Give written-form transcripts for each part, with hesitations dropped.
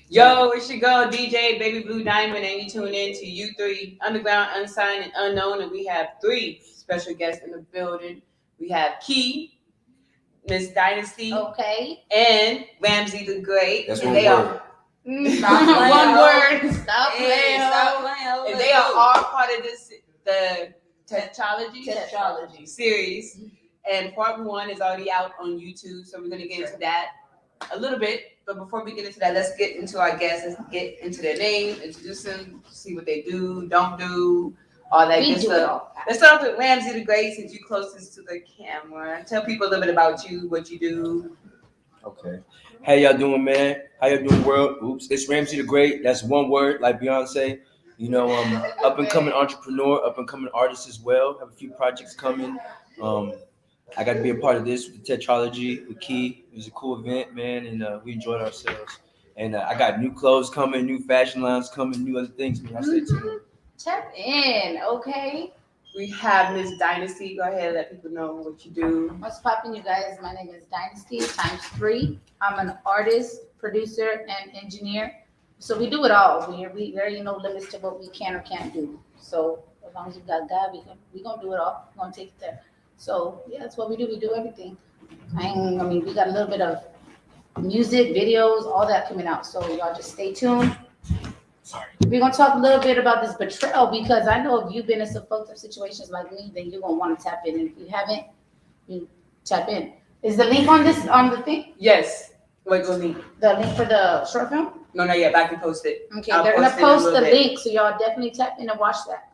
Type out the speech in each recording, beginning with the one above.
Yo, it's your girl DJ Baby Blue Diamond, and you tune in to U3 Underground, Unsigned, and Unknown. And we have three special guests in the building. We have Key, Miss Dynasty, Okay. and Ramsey the Great. That's and one they word. Are one word. Stop playing. And they are all part of the Tetralogy series. And part one is already out on YouTube, so we're gonna get into that a little bit. But before we get into that, let's get into our guests. Let's get into their name, introduce them, see what they do, don't do, all that good stuff. Let's start off with Ramsey the Great, since you're closest to the camera. Tell people a little bit about you, what you do. Okay. How y'all doing, man? How y'all doing, world? Oops. It's Ramsey the Great. That's one word, like Beyonce. You know, up and coming entrepreneur, up and coming artist as well. Have a few projects coming. I got to be a part of this with the Tetralogy with Key. It was a cool event, man, and we enjoyed ourselves. And I got new clothes coming, new fashion lines coming, new other things. Man, I stay tuned. Tap in, okay? We have Miss Dynasty. Go ahead and let people know what you do. What's poppin', you guys? My name is Dynasty ×3. I'm an artist, producer, and engineer. So we do it all. There ain't no limits to what we can or can't do. So as long as you got God, we gonna do it all. We're gonna take it there. So yeah, that's what we do. We do everything. We got a little bit of music, videos, all that coming out. So y'all just stay tuned. Sorry. We're gonna talk a little bit about this betrayal because I know if you've been in some fucked up situations like me, then you're gonna want to tap in. And if you haven't, you tap in. Is the link on the thing? Yes. Wait, go link. The link for the short film? No, not yet. I can post it. Okay, they're gonna post the link, so y'all definitely tap in and watch that.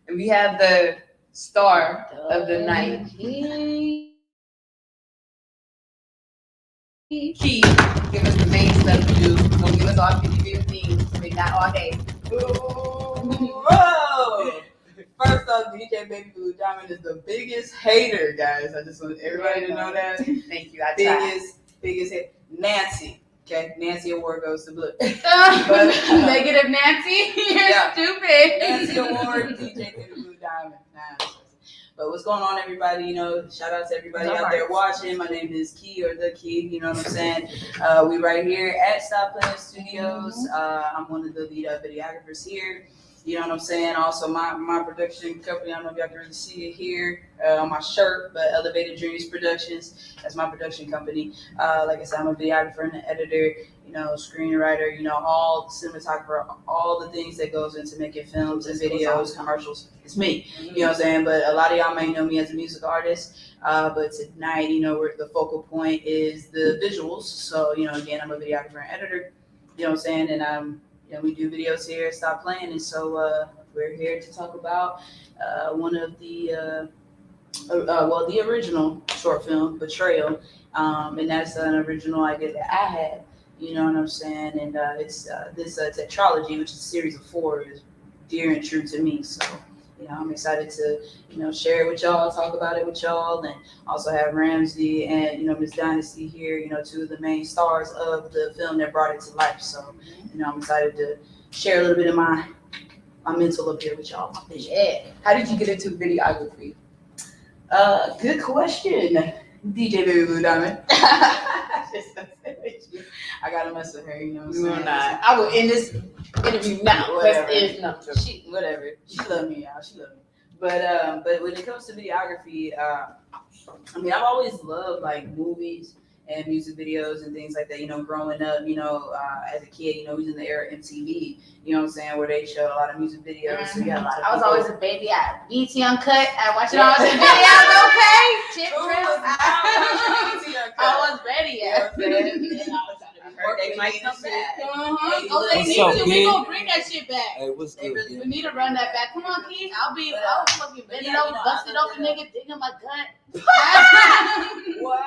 And we have the star of the night. Key, give us the main stuff to do. Don't give us all 50 things to make that all day. Whoa! First off, DJ Baby Blue Diamond is the biggest hater, guys. I just want everybody to know that. Thank you. I tried. Biggest hit. Nancy. Okay, Nancy Award goes to Blue. Negative Nancy, you're stupid. Nancy Award, DJ Baby Blue Diamond. Nah. But what's going on, everybody? You know, shout out to everybody out there watching. My name is Key or the Key. You know what I'm saying? We right here at Stop Playing Studios. I'm one of the lead videographers here. You know what I'm saying? Also, my production company. I don't know if y'all can really see it here on my shirt, but Elevated Dreams Productions. That's my production company. Like I said, I'm a videographer and an editor. You know, screenwriter. You know, all cinematographer, all the things that goes into making films and videos, commercials. It's me. You know what I'm saying? But a lot of y'all may know me as a music artist. But tonight, you know, the focal point is the visuals. So, you know, again, I'm a videographer and editor. You know what I'm saying? And you know, we do videos here at Stop Playing, and so we're here to talk about one of the the original short film, Betrayal, and that's an original idea that I had. You know what I'm saying? And it's this tetralogy, which is a series of 4, is dear and true to me. So, you know, I'm excited to, you know, share it with y'all, talk about it with y'all, and also have Ramsey and, you know, Miss Dynasty here, you know, 2 of the main stars of the film that brought it to life. So, you know, I'm excited to share a little bit of my mental up here with y'all. Yeah. How did you get into videography? Good question, DJ Baby Blue Diamond. I gotta mess with her, you know what I'm saying? I will end this interview now. Whatever. Whatever. She love me, y'all. She love me. But when it comes to videography, I mean, I've always loved like movies and music videos and things like that. You know, growing up, you know, as a kid, you know, we was in the era of MTV. You know what I'm saying, where they show a lot of music videos. Mm-hmm. So you got a lot of. I was always a baby at BT Uncut. I watched all the videos. Okay, Chip Trip. I was ready. They might come back. Oh, they need to. We gonna bring that shit back. Hey, what's good? We need to run that back. Come on, Keith. I'll fucking bend it over, bust it open, nigga, dig in my gut. Wow.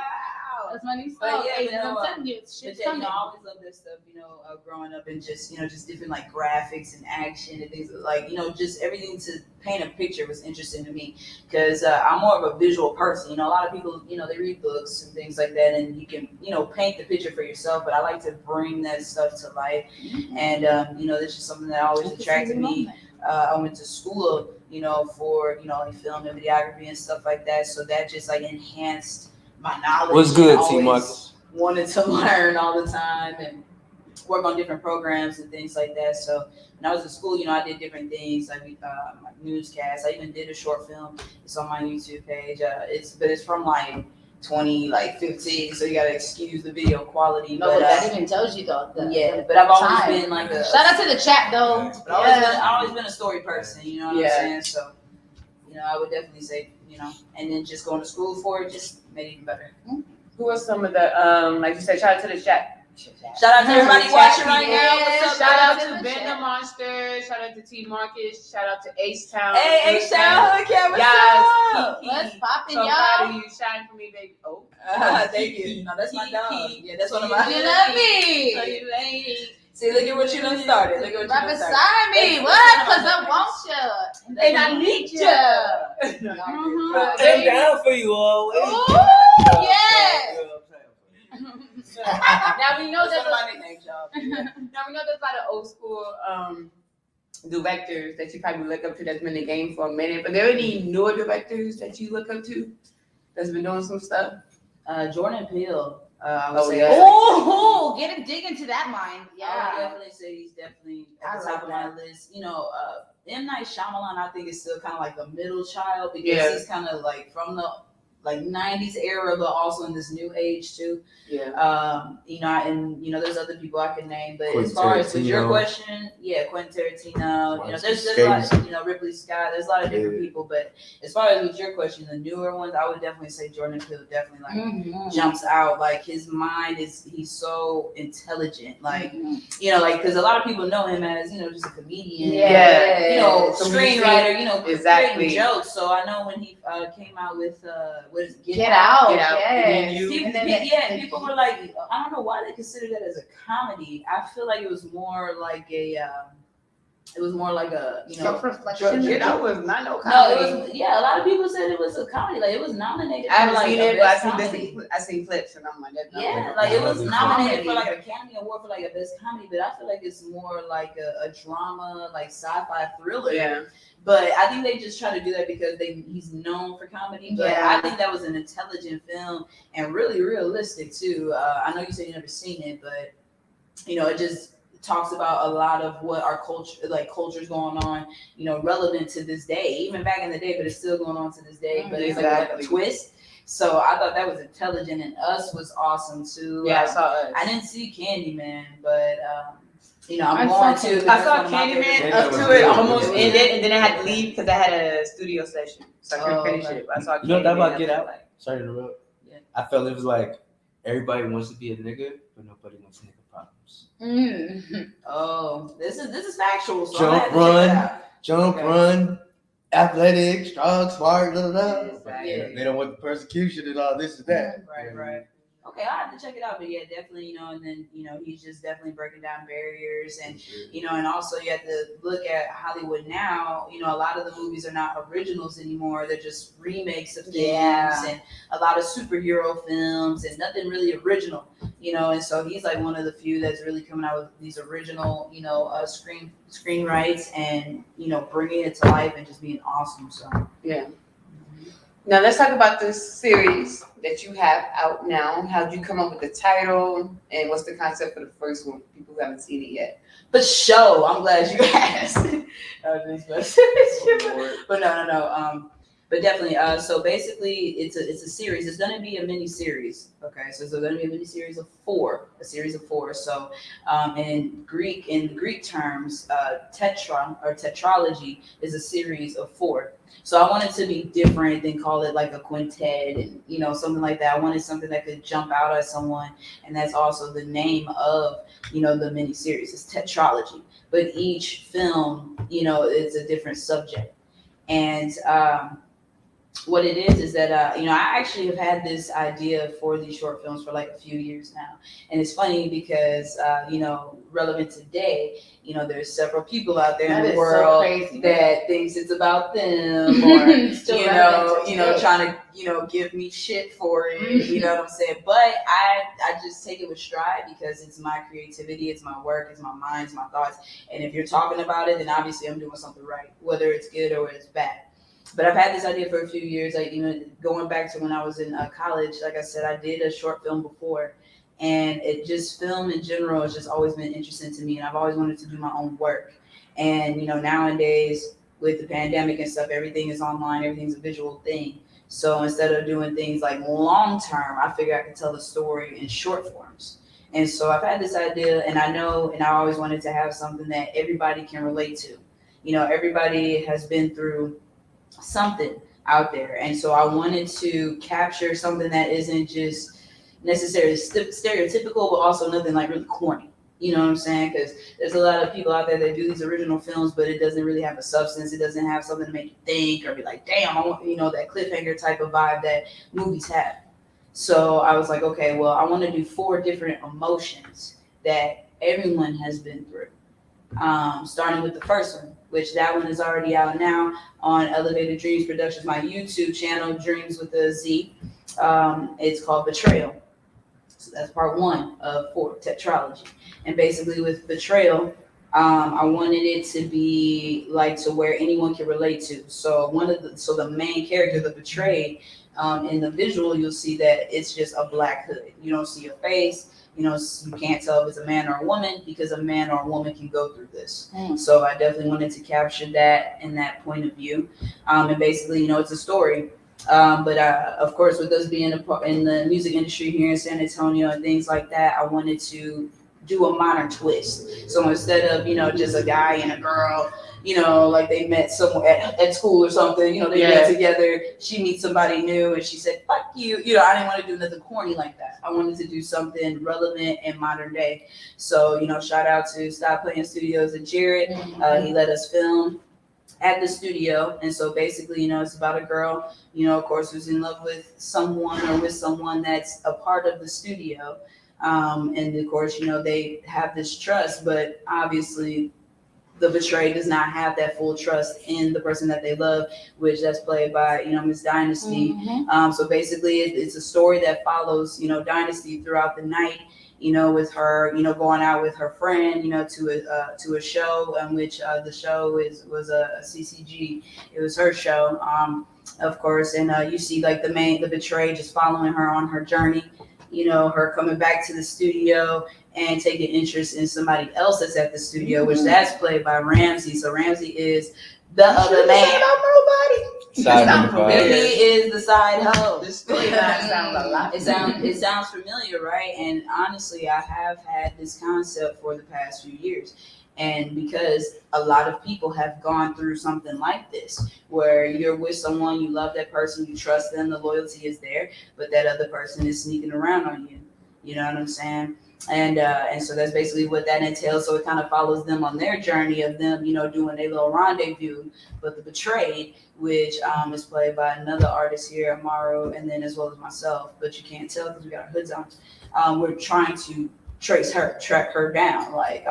That's my new song. Yeah, Hey, I'm telling you, shit's coming. I always love this stuff, you know, growing up and just, you know, just different like graphics and action and things like, you know, just everything to paint a picture was interesting to me because I'm more of a visual person. You know, a lot of people, you know, they read books and things like that and you can, you know, paint the picture for yourself, but I like to bring that stuff to life. And, you know, this is something that always attracted me. I went to school, you know, for, you know, like film and videography and stuff like that. So that just like enhanced my knowledge. What's good, T. Marcus? Wanted to learn all the time, and work on different programs and things like that. So when I was in school, I did different things like newscasts. I even did a short film. It's on my YouTube page. It's from like 2015, so you gotta excuse the video quality. No, but that even tells you though. But I've always been like a shout out to the chat though. But I've always been a story person, you know what I'm saying? So, I would definitely say, and then just going to school for it just made it even better. Who are some of the like you said, shout out to the chat. Shout out to everybody watching right now. What's up? Shout out to Ben the Monster. Shout out to T Marcus. Shout out to H Town. Hey, H Town, hood cat, what's up? What's poppin', so y'all? proud of you. Shine for me, baby. Oh, thank you. That's my dog. Yeah, that's one of my. You love me. So you lady. See, look at what you done started. Look at what you Right done started. beside me. What? Because I want you. And I need you. I'm down for you always. Ooh, yeah. Now we know That's that one of my nicknames, y'all. now we know there's a lot of old school directors that you probably look up to that's been in the game for a minute. But there any newer directors that you look up to that's been doing some stuff? Jordan Peele. I would Oh, say. yeah. Oh, get him dig into that mind. I Yeah. would definitely say he's definitely at I the top like of my list. M. Night Shyamalan, I think is still kind of like the middle child because he's kind of like from the 90s era, but also in this new age too. Yeah. There's other people I can name, but Quentin as far as with your Tarantino. question, Quentin Tarantino, there's a lot, Ripley Scott, there's a lot of different people, but as far as with your question, the newer ones, I would definitely say Jordan Peele definitely jumps out. Like his mind he's so intelligent, because a lot of people know him as, just a comedian, screenwriter, exactly. creating jokes. So I know when he came out with what is it? Get out. Yes. People were like, I don't know why they consider that as a comedy. I feel like it was more like a self-reflection. That was not no no, comedy. it was a lot of people said it was a comedy. Like it was nominated. I haven't for, seen a it, but best I comedy. seen clips, and I'm like, that's not Yeah, good. like it was nominated for Comedy. like an Academy Award for like a best comedy, but I feel like it's more like a drama, like sci-fi thriller. Yeah. But I think they just try to do that because he's known for comedy. But Yeah. I think that was an intelligent film and really realistic too. I know you said you never seen it, but it just talks about a lot of what our culture's going on, relevant to this day, even back in the day, but it's still going on to this day. But it's like a twist. So I thought that was intelligent, and Us was awesome too. Yeah, I saw Us. I didn't see Candyman, but I'm going to. I saw Candyman up to it, almost ended, and then I had to leave because I had a studio session, so I couldn't finish it. But I saw Candyman. You know that about Get Out? Like, Sorry to interrupt. Yeah. I felt it was like everybody wants to be a nigga, but nobody wants nigga problems. Oh, this is factual. So Jump, I had to check it out. Jump, Okay. run, athletic, strong, smart, blah, blah, blah. Exactly. Yeah, they don't want the persecution and all this and that. Right. Okay, I have to check it out, but yeah, definitely, and then, he's just definitely breaking down barriers and, and also you have to look at Hollywood now, a lot of the movies are not originals anymore. They're just remakes of things and a lot of superhero films and nothing really original, and so he's like one of the few that's really coming out with these original, screenwrites and, bringing it to life and just being awesome. So, yeah. Now let's talk about this series that you have out now. How'd you come up with the title, and what's the concept for the first one? People who haven't seen it yet. but I'm glad you asked. But no. But definitely. So basically, it's a series. It's going to be a mini series. Okay, so it's going to be a mini series of four. A series of four. So, in Greek terms, tetralogy is a series of four. So I wanted to be different than call it like a quintet and something like that. I wanted something that could jump out at someone, and that's also the name of the mini series. It's tetralogy, but each film is a different subject, and what it is that I actually have had this idea for these short films for like a few years now, and it's funny because relevant today, there's several people out there in the world that thinks it's about them, or trying to give me shit for it. You know what I'm saying? But I just take it with stride because it's my creativity, it's my work, it's my mind, it's my thoughts, and if you're talking about it, then obviously I'm doing something right, whether it's good or it's bad. But I've had this idea for a few years, going back to when I was in college. Like I said, I did a short film before, And it just film in general has just always been interesting to me, and I've always wanted to do my own work. And nowadays with the pandemic and stuff, everything is online, everything's a visual thing. So instead of doing things like long term, I figured I could tell the story in short forms. And so I've had this idea, and I know, and I always wanted to have something that everybody can relate to. Everybody has been through something out there. And so I wanted to capture something that isn't just necessarily stereotypical, but also nothing like really corny. You know what I'm saying? Because there's a lot of people out there that do these original films, but it doesn't really have a substance. It doesn't have something to make you think or be like, damn, I want, that cliffhanger type of vibe that movies have. So I was like, okay, well, I want to do 4 different emotions that everyone has been through. Starting with the first one, which that one is already out now on Elevated Dreams Productions, my YouTube channel, Dreams with a Z. It's called Betrayal. So that's part 1 of 4 tetralogy. And basically with Betrayal, I wanted it to be like to where anyone can relate to. So the main character, the betrayed, in the visual, you'll see that it's just a black hood. You don't see a face. You can't tell if it's a man or a woman, because a man or a woman can go through this. So I definitely wanted to capture that in that point of view. And basically, it's a story. But of course, with us being in the music industry here in San Antonio and things like that, I wanted to do a modern twist. So instead of, just a guy and a girl, like they met somewhere at school or something, they met together, she meets somebody new and she said, fuck you. I didn't want to do nothing corny like that. I wanted to do something relevant and modern day. So, shout out to Stop Playing Studios and Jared. He let us film at the studio. And so basically, it's about a girl, of course, who's in love with someone or with someone that's a part of the studio. And of course, they have this trust, but obviously the betrayed does not have that full trust in the person that they love, which that's played by, Miss Dynaatsy. So basically it's a story that follows, Dynaatsy throughout the night, with her, going out with her friend, to a show in which the show was a CCG. It was her show, of course. And you see like the betrayed just following her on her journey, her coming back to the studio and taking interest in somebody else that's at the studio, which that's played by Ramsey. So Ramsey is the other man. He is the side hoe. This storyline sounds a lot. It sounds familiar, right? And honestly, I have had this concept for the past few years. And because a lot of people have gone through something like this, where you're with someone, you love that person, you trust them, the loyalty is there, but that other person is sneaking around on you. You know what I'm saying? And so that's basically what that entails. So it kind of follows them on their journey of them, doing their little rendezvous. But the betrayed, which is played by another artist here, Amaro, and then as well as myself, but you can't tell because we got our hoods on. We're trying to track her down. Like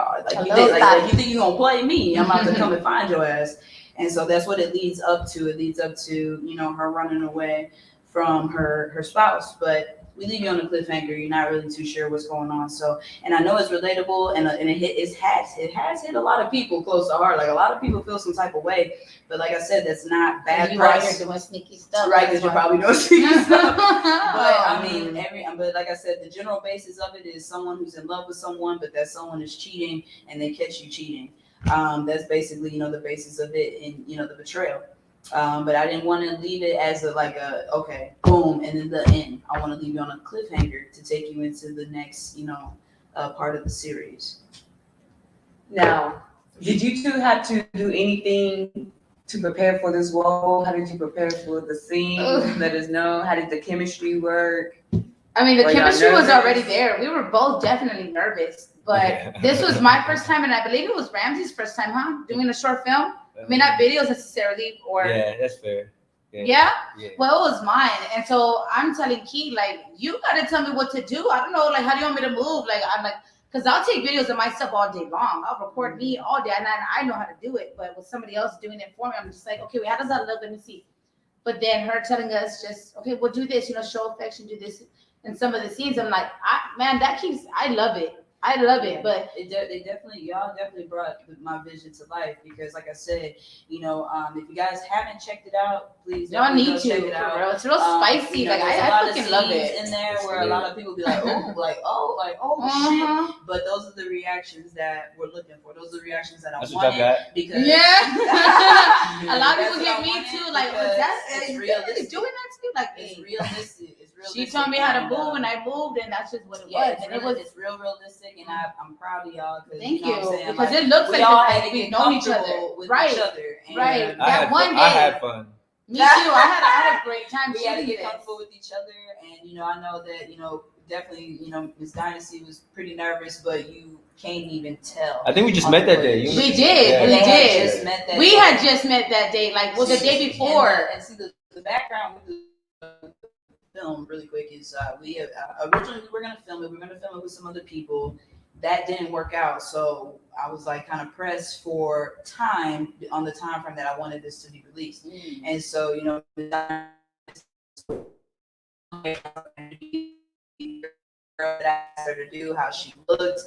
you think you're gonna play me? I'm about to come and find your ass. And so that's what it leads up to. It leads up to, her running away from her spouse. But we leave you on a cliffhanger. You're not really too sure what's going on. So, and I know it's relatable, and it has hit a lot of people close to heart. Like a lot of people feel some type of way. But like I said, that's not bad. You out here doing sneaky stuff, right? Because you're probably doing sneaky stuff. But like I said, the general basis of it is someone who's in love with someone, but that someone is cheating, and they catch you cheating. That's basically, the basis of it in, the betrayal. But I didn't want to leave it as okay, boom, and then the end. I want to leave you on a cliffhanger to take you into the next, part of the series. Now, did you two have to do anything to prepare for this role? How did you prepare for the scene? Let us know. How did the chemistry work? I mean, the chemistry was already there. We were both definitely nervous, but this was my first time, and I believe it was Ramsey's first time, huh? Doing a short film. I mean, not videos necessarily, or that's fair. Yeah? Well, it was mine, and so I'm telling Key, like, you gotta tell me what to do. I don't know, like, how do you want me to move? Like, I'm like, because I'll take videos of myself all day long. I'll record me all day, and I know how to do it. But with somebody else doing it for me, I'm just like, okay, wait, how does that look? Let me see. But then her telling us just, okay, we'll do this, show affection, do this. In some of the scenes, I'm like, I love it. I love it, but they definitely, y'all definitely brought my vision to life because, like I said, if you guys haven't checked it out, please y'all definitely need go to. check it For out. real. It's real spicy. Like there's a I lot of fucking love scenes it. in there where a lot of people be like, oh, shit. But those are the reactions that we're looking for. Those are the reactions that I That's what I wanted got. because A lot of people That's hit what I me wanted too. Like, because that's it's realistic. doing that to me. Like, It's realistic. It's realistic. she told me how to and, move, and I moved, and that's just what it yeah, was. And it was. it's real realistic, and I'm proud of y'all. Thank you. Know you. what I'm saying? Because like, it looks we like all it's had like to we've get known each other. comfortable with Right. each other. And Right. I That one day. I had fun. Me too. I had a great time. We had to get shooting comfortable with each other, and I know that definitely Miss Dynaatsy was pretty nervous, but you can't even tell. I think we just met that day. this. We did. Yeah. We They had did. just met that We day. had just met that day. Like, well, the day before. And see the background with the film really quick is we originally we were gonna film it. We were gonna film it with some other people. That didn't work out, so I was like kind of pressed for time on the time frame that I wanted this to be released. And so that I asked her to do, how she looked,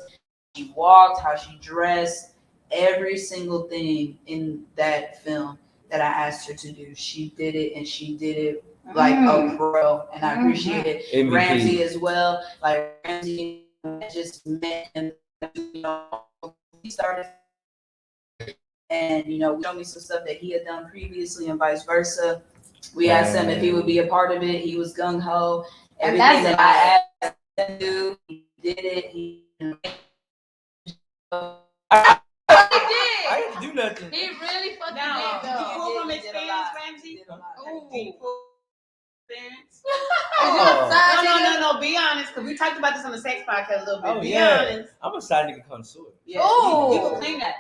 she walked, how she dressed, every single thing in that film that I asked her to do, she did it, and she did it like a pro, and I appreciate it. MVP. Ramsey as well, like Ramsey, I just met him, he started, and we showed me some stuff that he had done previously, and vice versa. We asked him if he would be a part of it. He was gung ho. Everything that I asked him to do, he did it. He I didn't do nothing. He really fucking Now, did did you though. pull from He did a experience, lot. Ramsey? He did a lot. Did you pull from experience? Oh. No. Be honest, because we talked about this on the sex podcast a little bit. Oh, Be yeah. honest. I'm a side nigga connoisseur. Yeah, Oh. you can claim that.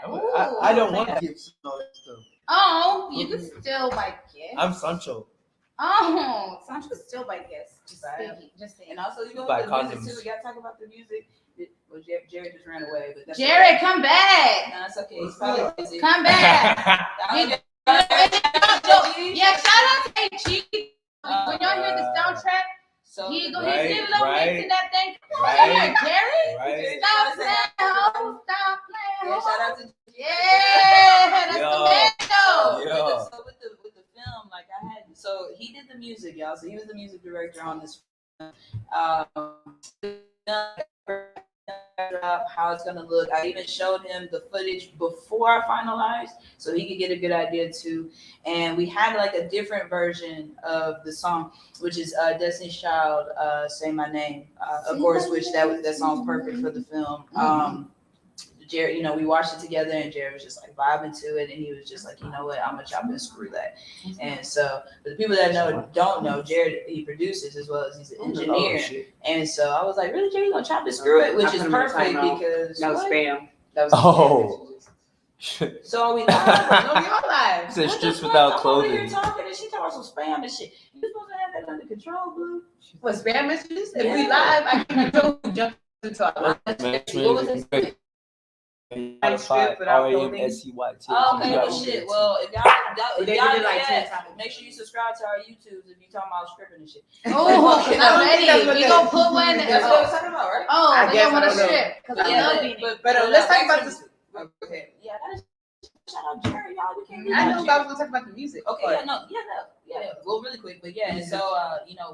I don't want to give all that stuff. Oh, you can still like guess. I'm Sancho. Oh, Sancho's still by guess. Just Right. saying. Just saying. And also, with Buy the condoms. music too. We gotta talk about the music. Well, Jared just ran away, but that's Jared, okay. come back. No, it's okay. He's probably busy. Come back. Yeah, Yeah, shout out to H. When y'all hear the soundtrack, So he's still Right, mixing that thing. Come on right, here, Jared. Right. Stop playing, ho. Stop playing, yeah, ho. shout out to Yeah, that's Yo. the man, though. Yeah. So with the film, like so he did the music, y'all. So he was the music director on this film. How it's gonna look. I even showed him the footage before I finalized, so he could get a good idea too. And we had like a different version of the song, which is Destiny's Child, "Say My Name," of course, which that song's perfect for the film. Jared, we watched it together, and Jared was just like vibing to it, and he was just like, you know what, I'm gonna chop and screw that. And so, for the people that don't know, Jared, he produces as well as he's an engineer. And so I was like, really, Jared, you gonna chop and screw it, which is perfect because That was spam. Oh. So are we live? No, you're live. It says What strips the without fuck? I'm over here clothing. talking, and she talking about some spam and shit. You supposed to have that under control, boo. What, spam messages? If Yeah. we live, I can control who jump into our live. What was it? Strip without clothing. RAMSEYT. Oh, okay, well, shit. Well, if y'all They if did y'all it do like 10 that, times. make sure you subscribe to our YouTubes if you talking about stripping and shit. Oh, Okay, I'm I don't think ready. that's what We that gonna is. put one. That's what I was talking about, right? Oh, I we guess don't want I to don't know. strip because I Yeah, love but- being it. But let's talk about this. Okay. Yeah, that is. Shout out Jerry, y'all. We can't. I know, but I was gonna talk about the music. Okay, but- yeah. Well, really quick, but yeah, and so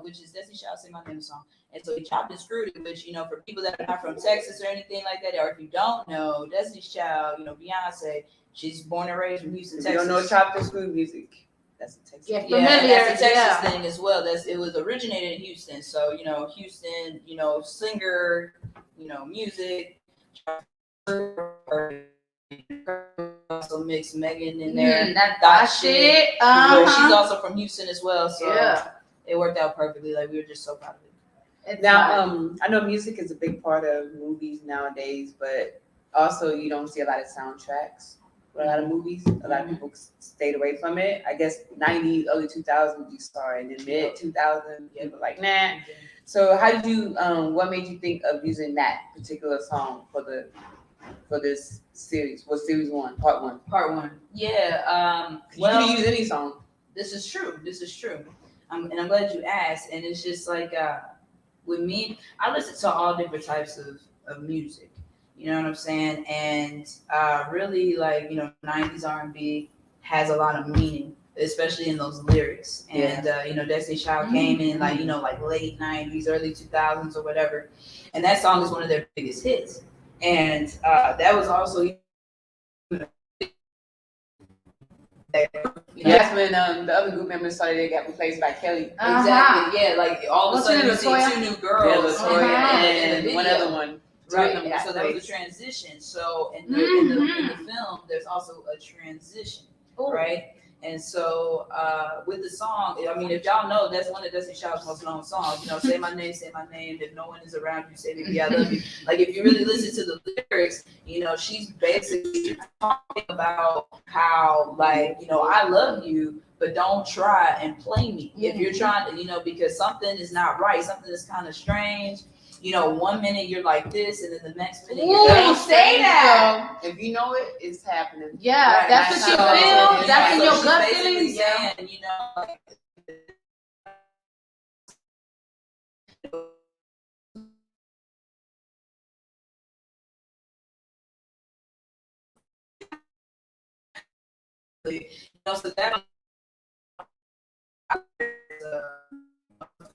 which is Destiny Child, "Say My Name" song, and so he chopped and screwed it, which for people that are not from Texas or anything like that, or if you don't know, Destiny's Child, Beyonce, she's born and raised from Houston, If Texas. you don't know chopped and screwed music, that's a Texas. Yeah, thing. Yeah, and familiar, that's a Texas yeah. thing as well. It was originated in Houston, so Houston, singer, music. Also mix Megan in there. That shit. She's also from Houston as well, so Yeah. it worked out perfectly. Like we were just so proud of it. It's Now, not- I know music is a big part of movies nowadays, but also you don't see a lot of soundtracks for a lot of movies. A lot of people stayed away from it. I guess 90s, early 2000s you saw it, and then mid 2000s you were like, nah. So how did you? What made you think of using that particular song for this series? For series 1, part 1? Part 1. Yeah. You can use any song. This is true. And I'm glad you asked. And it's just like with me, I listen to all different types of music. You know what I'm saying? And really, like, you know, 90s R&B has a lot of meaning, especially in those lyrics. And you know, Destiny Child came in like, you know, like late 90s, early 2000s or whatever, and that song is one of their biggest hits. And that was also, you know, That's when the other group members started to get replaced by Kelly. exactly, yeah, like all of a sudden you see Latoya? two new girls, Latoya and and one other one. right? Two of them So got that was placed. a transition. So in the film, there's also a transition, right? And so with the song, I mean, if y'all know, that's one of Destiny Child's most known songs. You know, say my name, say my name. If no one is around you, say baby I love you. Like if you really listen to the lyrics, you know, she's basically talking about how, like, you know, I love you, but don't try and play me. If you're trying to, you know, because something is not right, something is kind of strange. You know, one minute you're like this, and then the next minute you're Ooh, say that. If you know it, it's happening. Yeah, right, that's what you feel. That's in your gut feelings. Saying, you know, like, you know, so that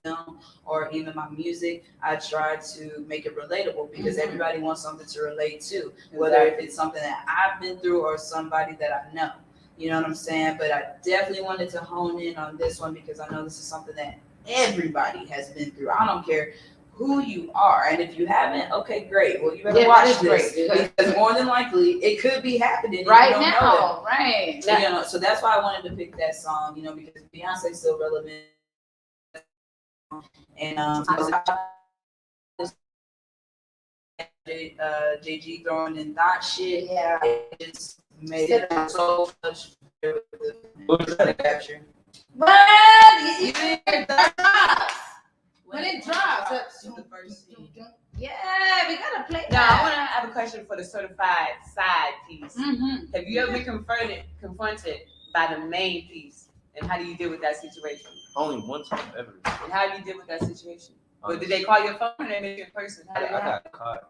film or even my music, I try to make it relatable because everybody wants something to relate to, whether if it's something that I've been through or somebody that I know. You know what I'm saying? But I definitely wanted to hone in on this one because I know this is something that everybody has been through. I don't care who you are, and if you haven't, okay, great. Well, you better watch this because more than likely it could be happening Right if you don't now, know right? it. You know, so that's why I wanted to pick that song. You know, because Beyonce's still relevant. And JG throwing in that shit, Yeah. it just made it so much capture. But you drops. When it drops, the first scene. yeah, we gotta play Now, I want that. to have a question for the certified side piece. Mm-hmm. Have you ever been confronted by the main piece? And how do you deal with that situation? Only one time ever. And how do you deal with that situation? But did they call your phone or they make you in person? How did I it happen? got caught.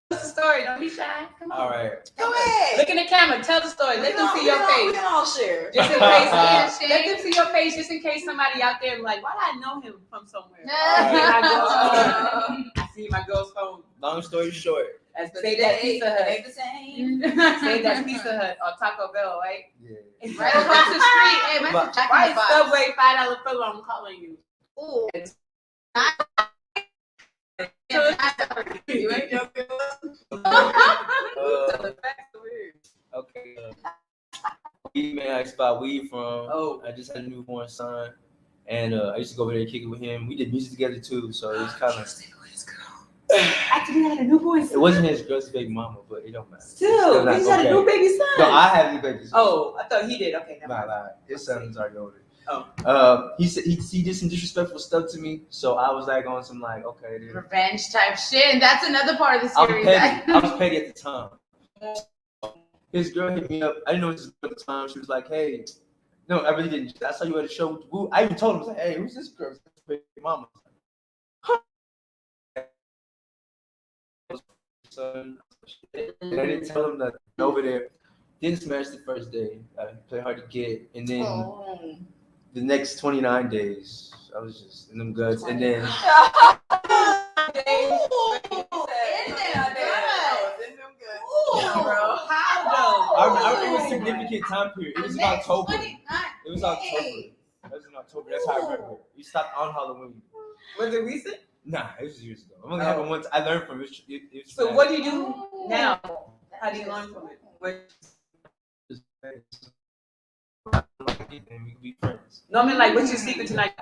What's the story? Don't be shy. Come on. All right. Go ahead. Look in the camera. Tell the story. Let them see your We face. can all share. Just in case. Let them see your face just in case somebody out there like, why do I know him from somewhere? I see my girl's phone. Long story short. Say that Pizza Hut. Ain't the same. Say that Pizza Hut or Taco Bell, right? Yeah. Right across the street. Hey, man, But- Jack Why in is the Box. Subway $5 fill? I'm calling you. Ooh. You ain't joking. Okay. Weed man I used to buy weed from. Oh. I just had a newborn son. And I used to go over there and kick it with him. We did music together too, so it was kind of. After you had a newborn son. It wasn't his girl's baby mama, but it don't matter. Still, not he's had a okay. new baby son. No, I have new babies. Oh, I thought he did. Okay, never mind. Nah. His son's already older. Oh. He said he did some disrespectful stuff to me, so I was like on some like, okay, dude. Revenge type shit, and that's another part of the I was series. petty. I was petty at the time. His girl hit me up. I didn't know this at the time. She was like, hey, no, I really didn't. I saw you at a show with Woo. I even told him, I was like, hey, who's this girl? It's baby mama. Son. And I didn't tell him that over there. Didn't smash the first day. I played hard to get, and then the next 29 days, I was just in them guts, and then. I remember a significant time period. It was in October. It was October. That was in October. That's how I remember it. We stopped on Halloween. Was it recent? Nah, it was years ago. I'm only having once. I learned from it. So bad. what do you do now? How do you learn from it? It's bad. And we can be friends. No, I mean, like, what's your secret tonight?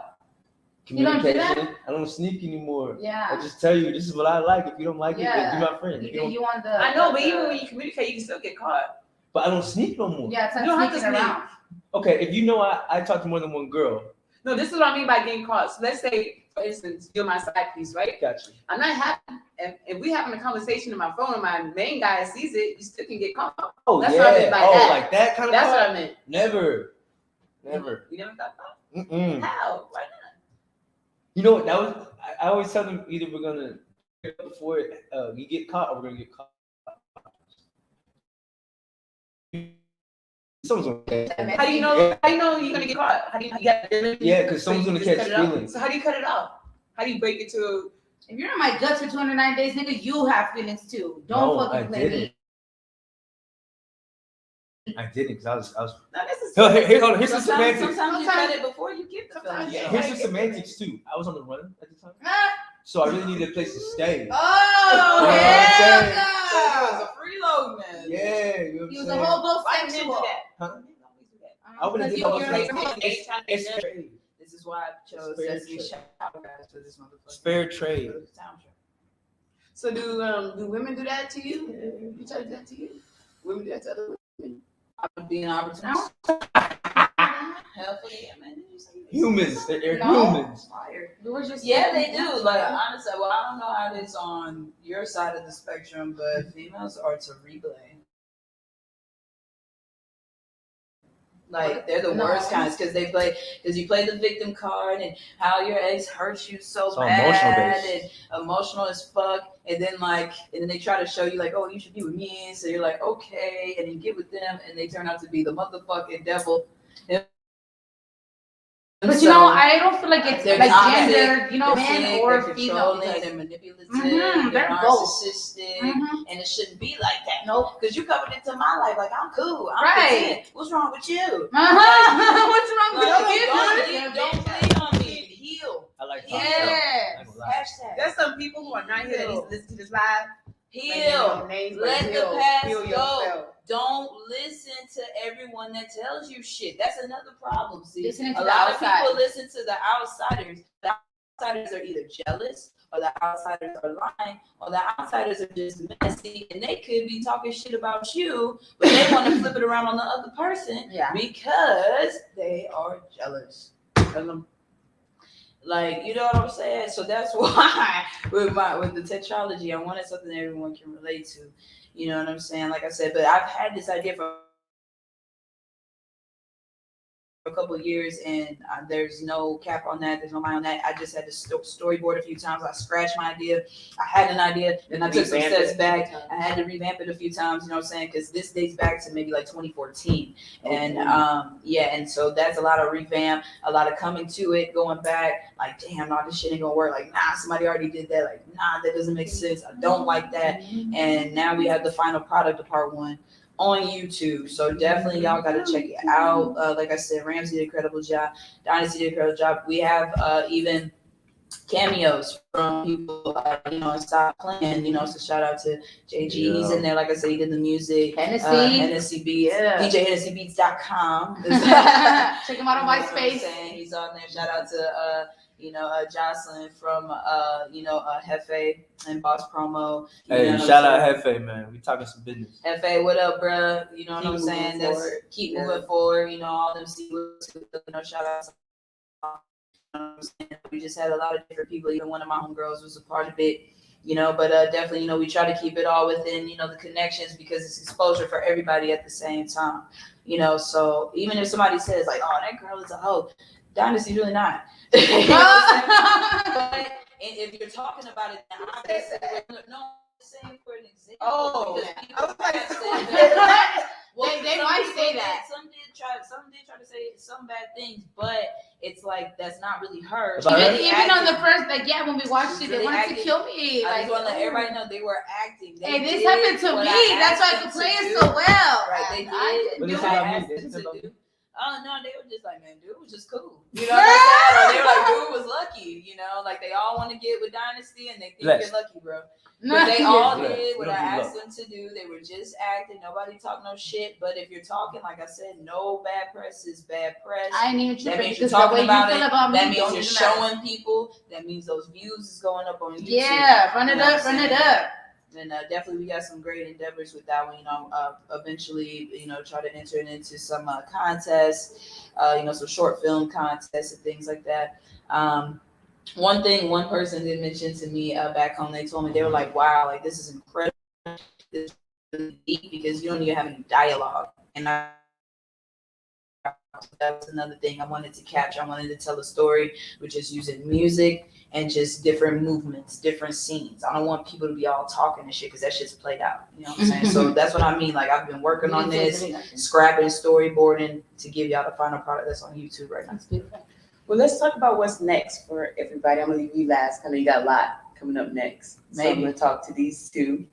You don't do Communication. that? I don't sneak anymore. Yeah. I just tell you this is what I like. If you don't like it, then be my friend. If you don't, You want the? I know, but even when you communicate, you can still get caught. but I don't sneak no more. Yeah, it's You not don't have to sneaking sneak. around. Okay, if you know I talk to more than one girl, No, this is what I mean by getting caught. So let's say, for instance, you're my side piece, right? gotcha. I'm not happy. If we having a conversation on my phone and my main guy sees it, you still can get caught. Oh That's yeah. what I meant by oh, that. like that kind of. That's caught? what I meant. Never. You never got caught? Mm-mm. How? Why You know what? That was I always tell them either we're gonna before you get caught or we're gonna get caught. Someone's gonna catch. How do you know? How do you know you're gonna get caught? How do you got? Yeah, because someone's gonna catch feelings. So how do you cut it off? How do you break it to? If you're in my guts for 209 days, nigga, you have feelings too. Don't No, fucking I play didn't. me. I didn't because I was. No, this is. No, here's the Sometimes semantics. you cut it before you get the feeling. Yeah. Here's the semantics too. I was on the run at the time, Ah. so I really needed a place to stay. Oh, You know what I'm hell saying? So it was no. a freeload, man. Yeah, you know what He I'm was a saying? whole boat Why did you do sexual. that? Huh? Why did you always do that? I would have Because did you're that. like, It's trade. This is why I chose Fair Sesame trade. Shower guys for this motherfucker. It's fair trade. So do women do that to you? You try to do that to you? Women do that to other women? I would be an opportunist. Hell for yeah, man. Did you say this? Humans, they're No. humans. Fire. Yours just Yeah, they do. Like honestly, well, I don't know how it is on your side of the spectrum, but females are terrible. Like they're the No. worst kinds because you play the victim card and how your ex hurts you so It's all bad emotional and emotional as fuck, and then they try to show you like, oh, you should be with me, so you're like, okay, and you get with them, and they turn out to be the motherfucking devil. But you know, I don't feel like it's They're like toxic, gender, you know, they're men sick, or they're female. controlling, Because, they're manipulative, Mhm, they're they're both. narcissistic, Mhm. and it shouldn't be like that. Nope. Because you covered into my life like I'm cool, I'm Right. content. What's wrong with you? What's wrong Like, with you? don't bleed on me. Heal. I like Yeah. I ain't gonna lie. Hashtag. There's some people who are not here that listen to this live. Heal. Let the past heal go. yourself. Don't listen to everyone that tells you shit. That's another problem. See, Listening to a the lot of outside. people listen to the outsiders. The outsiders are either jealous, or the outsiders are lying, or the outsiders are just messy, and they could be talking shit about you, but they want to flip it around on the other person Yeah. because they are jealous. Like, you know what I'm saying? So that's why with the tetralogy, I wanted something that everyone can relate to. You know what I'm saying? Like I said, but I've had this idea for a couple of years, and there's no cap on that. There's no line on that. I just had to storyboard a few times. I scratched my idea. I had an idea, and I took some steps back. I had to revamp it a few times. You know what I'm saying? Because this dates back to maybe like 2014, and and so that's a lot of revamp, a lot of coming to it, going back. Like, damn, no, this shit ain't gonna work. Like, nah, somebody already did that. Like, nah, that doesn't make sense. I don't like that. And now we have the final product of part one on YouTube. So definitely y'all gotta check it out. Like I said, Ramsey did an incredible job. Dynaatsy did an incredible job. We have even cameos from people, and Stop Playing, so shout out to JG. Yeah. He's in there. Like I said, he did the music. Hennessy. Hennessy Beats. Yeah. DJHennessyBeats.com. Check him out on You know what I'm MySpace. saying? He's on there. Shout out to Jocelyn from Hefe and Boss Promo. You know Hey, what shout I'm out Hefe, man. We talking some business. Hefe, what up, bruh? You know what Keep I'm saying? moving forward. Keep Yeah. moving forward. All them shout out to we just had a lot of different people. Even one of my homegirls was a part of it. But definitely, we try to keep it all within, the connections, because it's exposure for everybody at the same time. So even if somebody says like, oh, that girl is a hoe, Dynaatsy really not. But if you're talking about it now, no, saying for an example. Oh, because I people was like, have said that. They some might people say did- that. Some did try to say some bad things, but it's like that's not really her. About her? Even on the first, when we watched it, they Really wanted acting. to kill me. I just want to let oh. everybody know they were acting. They Hey, this did happened to what me. I That's why I asked could them play to it do. so well. Right, they did. I didn't What do is what it I about me? asked They them said to about do. me? Oh no, they were just like, man, dude was just cool. You know what I'm saying? Or they were like, dude was lucky. Like they all want to get with Dynaatsy and they think Blessed. you're lucky, bro. But they all Yeah, did we what don't I do asked them to do. They were just acting. Nobody talked no shit. But if you're talking, like I said, no bad press is bad press. I ain't even That tripping means you're because the way talking you about feel it. about me That means don't you're even matter. showing people. That means those views is going up on YouTube. Yeah, run it You know up, what I'm run it saying? up. And definitely we got some great endeavors with that one. Eventually, try to enter it into some contests, some short film contests and things like that. One thing one person did mention to me back home, they told me, they were like, wow, like this is incredible. This is really deep because you don't even have any dialogue. And I That was another thing I wanted to capture. I wanted to tell a story with just using music and just different movements, different scenes. I don't want people to be all talking and shit because that shit's played out. You know what I'm saying? So that's what I mean. Like I've been working on this, scrapping, storyboarding to give y'all the final product that's on YouTube right now. That's beautiful. Well, let's talk about what's next for everybody. I'm gonna leave you last. I know you got a lot coming up next. So I'm gonna talk to these two.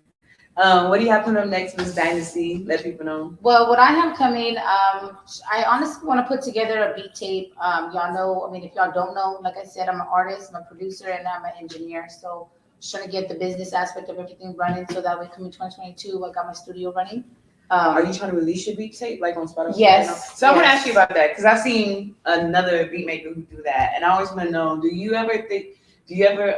What do you have coming up next, Miss Dynaatsy? Let people know. Well, what I have coming, I honestly want to put together a beat tape. Y'all know, I mean, if y'all don't know, like I said, I'm an artist, I'm a producer, and I'm an engineer. So just trying to get the business aspect of everything running so that way coming 2022, I got my studio running. Are you trying to release your beat tape like on Spotify? Yes. So I want to ask you about that because I've seen another beat maker who do that, and I always want to know: Do you ever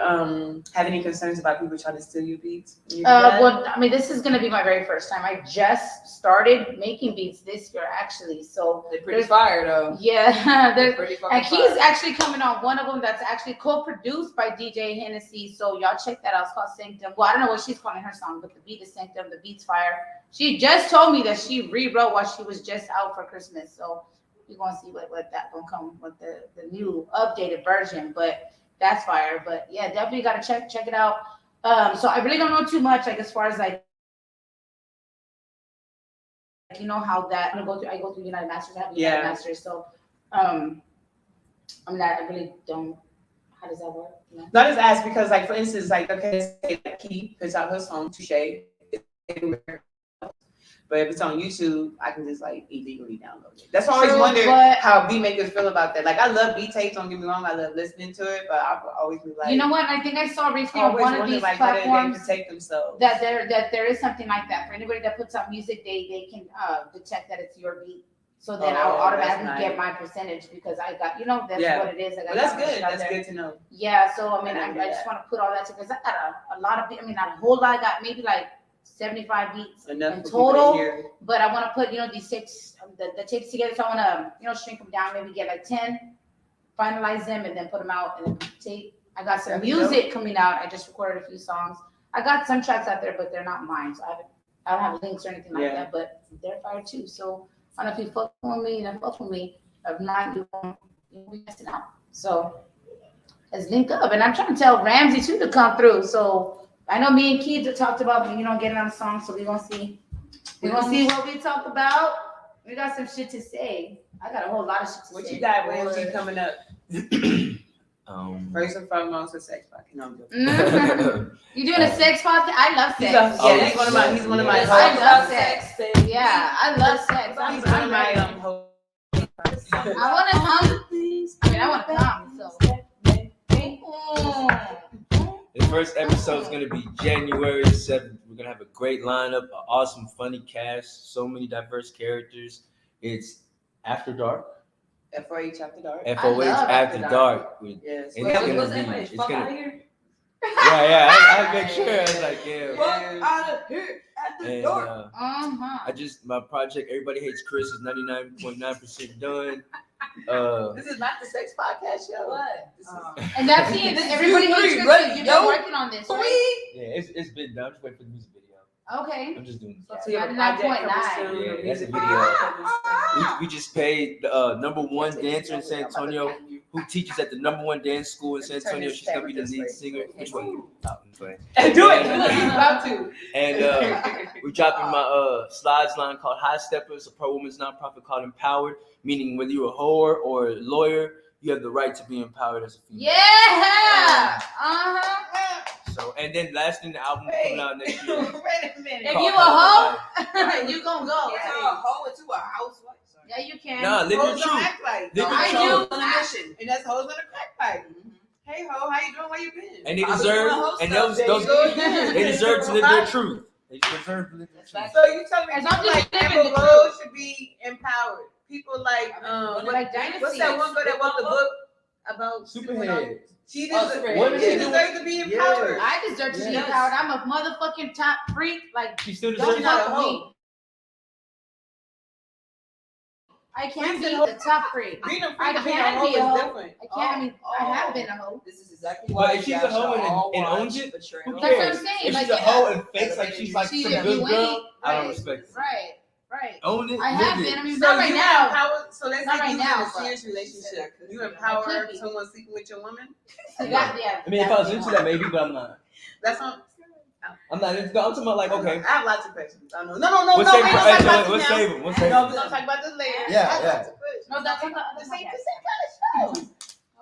have any concerns about people trying to steal your beats? Well, I mean, this is going to be my very first time. I just started making beats this year, actually. So They're pretty fire though. Yeah, They're pretty fucking and he's fire. actually coming on one of them that's actually co-produced by DJ Hennessy. So y'all check that out. It's called Sanctum. Well, I don't know what she's calling her song, but the beat is Sanctum. The beat's fire. She just told me that she rewrote while she was just out for Christmas. So we're gonna see what that gonna come with the new updated version. But that's fire. But yeah, definitely gotta check it out. So I really don't know too much, like as far as like you know how that I go through United Masters. I have United Masters. So I mean I really don't. How does that work? You know? So I just ask because, like, for instance, like, okay, say like Key puts out her song Touché, but if it's on YouTube, I can just like illegally download it. That's why I always wonder how beat makers feel about that. Like, I love beat tapes. Don't get me wrong, I love listening to it, but I always be like, you know what? I think I saw recently on one of these like, platforms how do they protect themselves? that there is something like that for anybody that puts out music. They can detect that it's your beat. So then I'll automatically get my percentage because I got, that's what it is. I got that's good. That's good to know. Yeah. So I mean, I just want to put all that together because I got a lot of, not a whole lot. I got maybe like 75 beats enough in total. But I want to put, these tapes, the tapes together. So I want to, shrink them down, maybe get like 10, finalize them, and then put them out and then tape. I got some music coming out. I just recorded a few songs. I got some tracks out there, but they're not mine. So I don't have links or anything like that. But they're fire too. So I don't know if you fuck with me, and fuck with me. If not, you won't be missing out. So let's link up. And I'm trying to tell Ramsey too to come through. So I know me and Keith have talked about, getting on a song. So we're gonna see. We're gonna see what we talk about. We got some shit to say. I got a whole lot of shit to say. What you got, Ramsey, coming up? First and foremost, a sex podcast. No, I'm joking. You doing a sex podcast? I love sex. He's one of my. I love sex. Yeah, I love sex. He's one of my I want to come. I want to come. So. The first episode is going to be January 7th. We're going to have a great lineup, an awesome, funny cast, so many diverse characters. It's After Dark. FOH After Dark. FOH After Dark. Yes. And it's gonna be. I make sure. I was like, Fuck out of here at the door. My project, Everybody Hates Chris, is 99.9% done. This is not the sex podcast show. What? And that's it. Everybody Hates Chris. You've been working on this, right? Yeah, it's been done. I'm just waiting for the music video. Okay. I'm just doing So you have a project music video. We just paid the number one dancer in San Antonio who teaches at the number one dance school in San Antonio. She's gonna be the lead singer. Which one? Do it. You're about to. And we're dropping my slides line called High Steppers, a pro-women's nonprofit called Empowered, meaning whether you're a whore or a lawyer, you have the right to be empowered as a female. Yeah. So, and then last thing, the album coming out next year. Wait a minute. If you a hoe, you gonna go. It's a hoe into a housewife. Yeah, you can. Nah, live your Hoes truth. don't act like. I do. On a mission, and that's hoes on a crack pipe. Hey ho, how you doing? Where you been? And they deserve, and they deserve to live their truth. They deserve to live their truth. So you telling me As long as people like you live in Amber the Rose should be empowered? People like like Dynaatsy. what's that one girl that wrote the book about Superhead. She What does she do? deserves to be empowered. I deserve to be empowered. I'm a motherfucking top freak. Like, She still don't deserves fuck to with me. I can't be the top freak. Being a I freak and being a can hoe be a hoe. is different. I can't. I have been a hoe. This is exactly why. But if she's a hoe and owns it, who That's what cares? I'm saying. If Like, she's a hoe and fakes like she's like some if good you girl, ain't, I don't right, respect it. Right. Right. Own it. I live have it. been. I mean, So not right you now. empower. So let's Not say right you now, in a but- serious relationship. You Could empower be. someone sleeping with your woman. So that, yeah. I mean, if I was into that, maybe, but I'm not. That's on. I'm not into. I'm talking about like, okay. I have lots of questions. I know. No. We'll We save ain't it. gonna talk Hey, about we'll this save now. it. We'll save No, it. we're gonna talk about this later. Yeah, I have yeah. lots of questions. No, that's on the the same podcast. kind of show.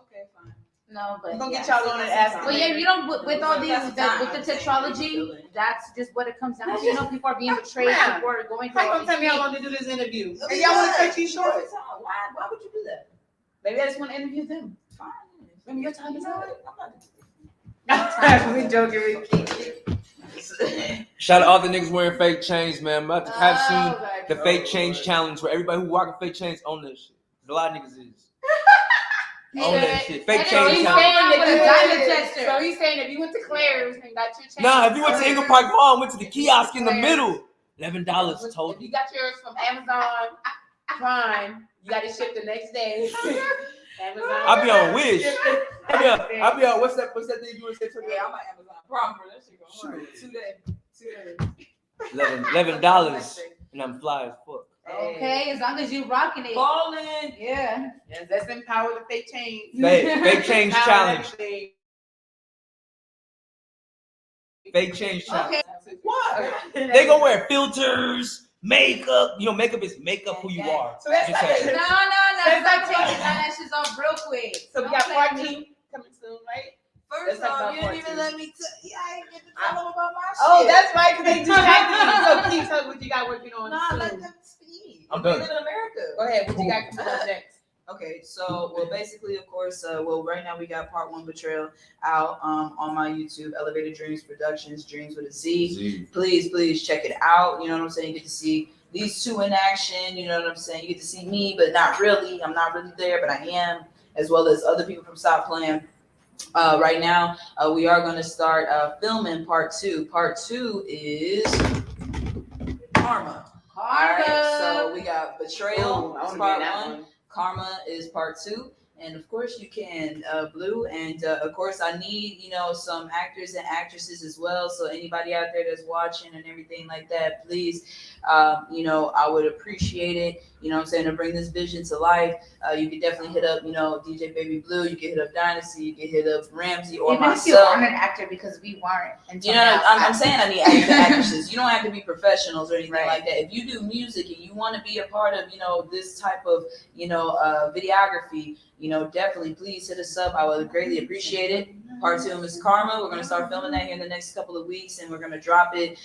Okay, fine. No, but We're gonna yeah. get y'all on and ask. But yeah, you know, with all these, That's the time. with the tetralogy, that's just what it comes down to. You know, people are being betrayed. Yeah. People are going How through you all gonna tell me these how things. long to do this interview? And y'all want to cut you short? Why would you do that? Maybe I just want to interview them. Fine. Maybe your time is up. I'm not. We joking with Kiki. Shout out all the niggas wearing fake chains, man. I'm about to have soon Oh, the fake change challenge where everybody who rocking fake chains own this shit. A lot of niggas is. Own that shit. Fake And chain he's challenge. saying with a diamond tester. So he's saying if you went to Claire's and got your chain. Nah, if you went to Eagle Park Mall and went to the kiosk in the middle, $11 total. If you got yours from Amazon Prime, you got it shipped the next day. Amazon. I'll be on Wish. shipped the I'll be on what's that thing you would say to me? Yeah, I'm on Amazon Prime for that shit going hard. 2 days. $11 and I'm fly as fuck. Okay, as long as you rocking it. Balling. Yeah. Yes, let's empower the fake chain. Fake change Empower challenge. everything. Fake change challenge. Okay. What? They gonna wear filters, makeup. You know, makeup is makeup who you are. So let's Just start saying. No, Let's stop not taking talk- that shit off real quick. So we Don't got play part with 2 me. coming soon, right? First Let's talk off, about you part didn't even two. let me tell. Yeah, I didn't get to tell them about my shit. Oh, that's right, because they distracted me. So please tell me what you got working on Nah, soon. let them speak. I'm We done. live in America. Go ahead, what you got coming up next? Okay, so well, basically, of course, right now we got part 1 Betrayal out on my YouTube, Elevated Dreams Productions, Dreams with a Z. Please check it out. You know what I'm saying? You get to see these two in action. You know what I'm saying? You get to see me, but not really. I'm not really there, but I am, as well as other people from Stop Playing. Right now, we are going to start filming part 2. Part 2 is Karma. All right, so we got Betrayal. Ooh, I is wanna be in part that 1. Karma is part 2. And of course you can, Blue. And of course I need, some actors and actresses as well. So anybody out there that's watching and everything like that, please, I would appreciate it. You know what I'm saying, to bring this vision to life. You can definitely hit up, DJ Baby Blue. You can hit up Dynaatsy. You can hit up Ramsey or Even if you myself. aren't an actor, because we weren't. Until You know, now. I'm saying I need actors and actresses. You don't have to be professionals or anything Right. like that. If you do music and you want to be a part of, this type of, videography, definitely please hit us up. I would greatly appreciate it. Part 2 is Karma. We're going to start filming that here in the next couple of weeks, and we're going to drop it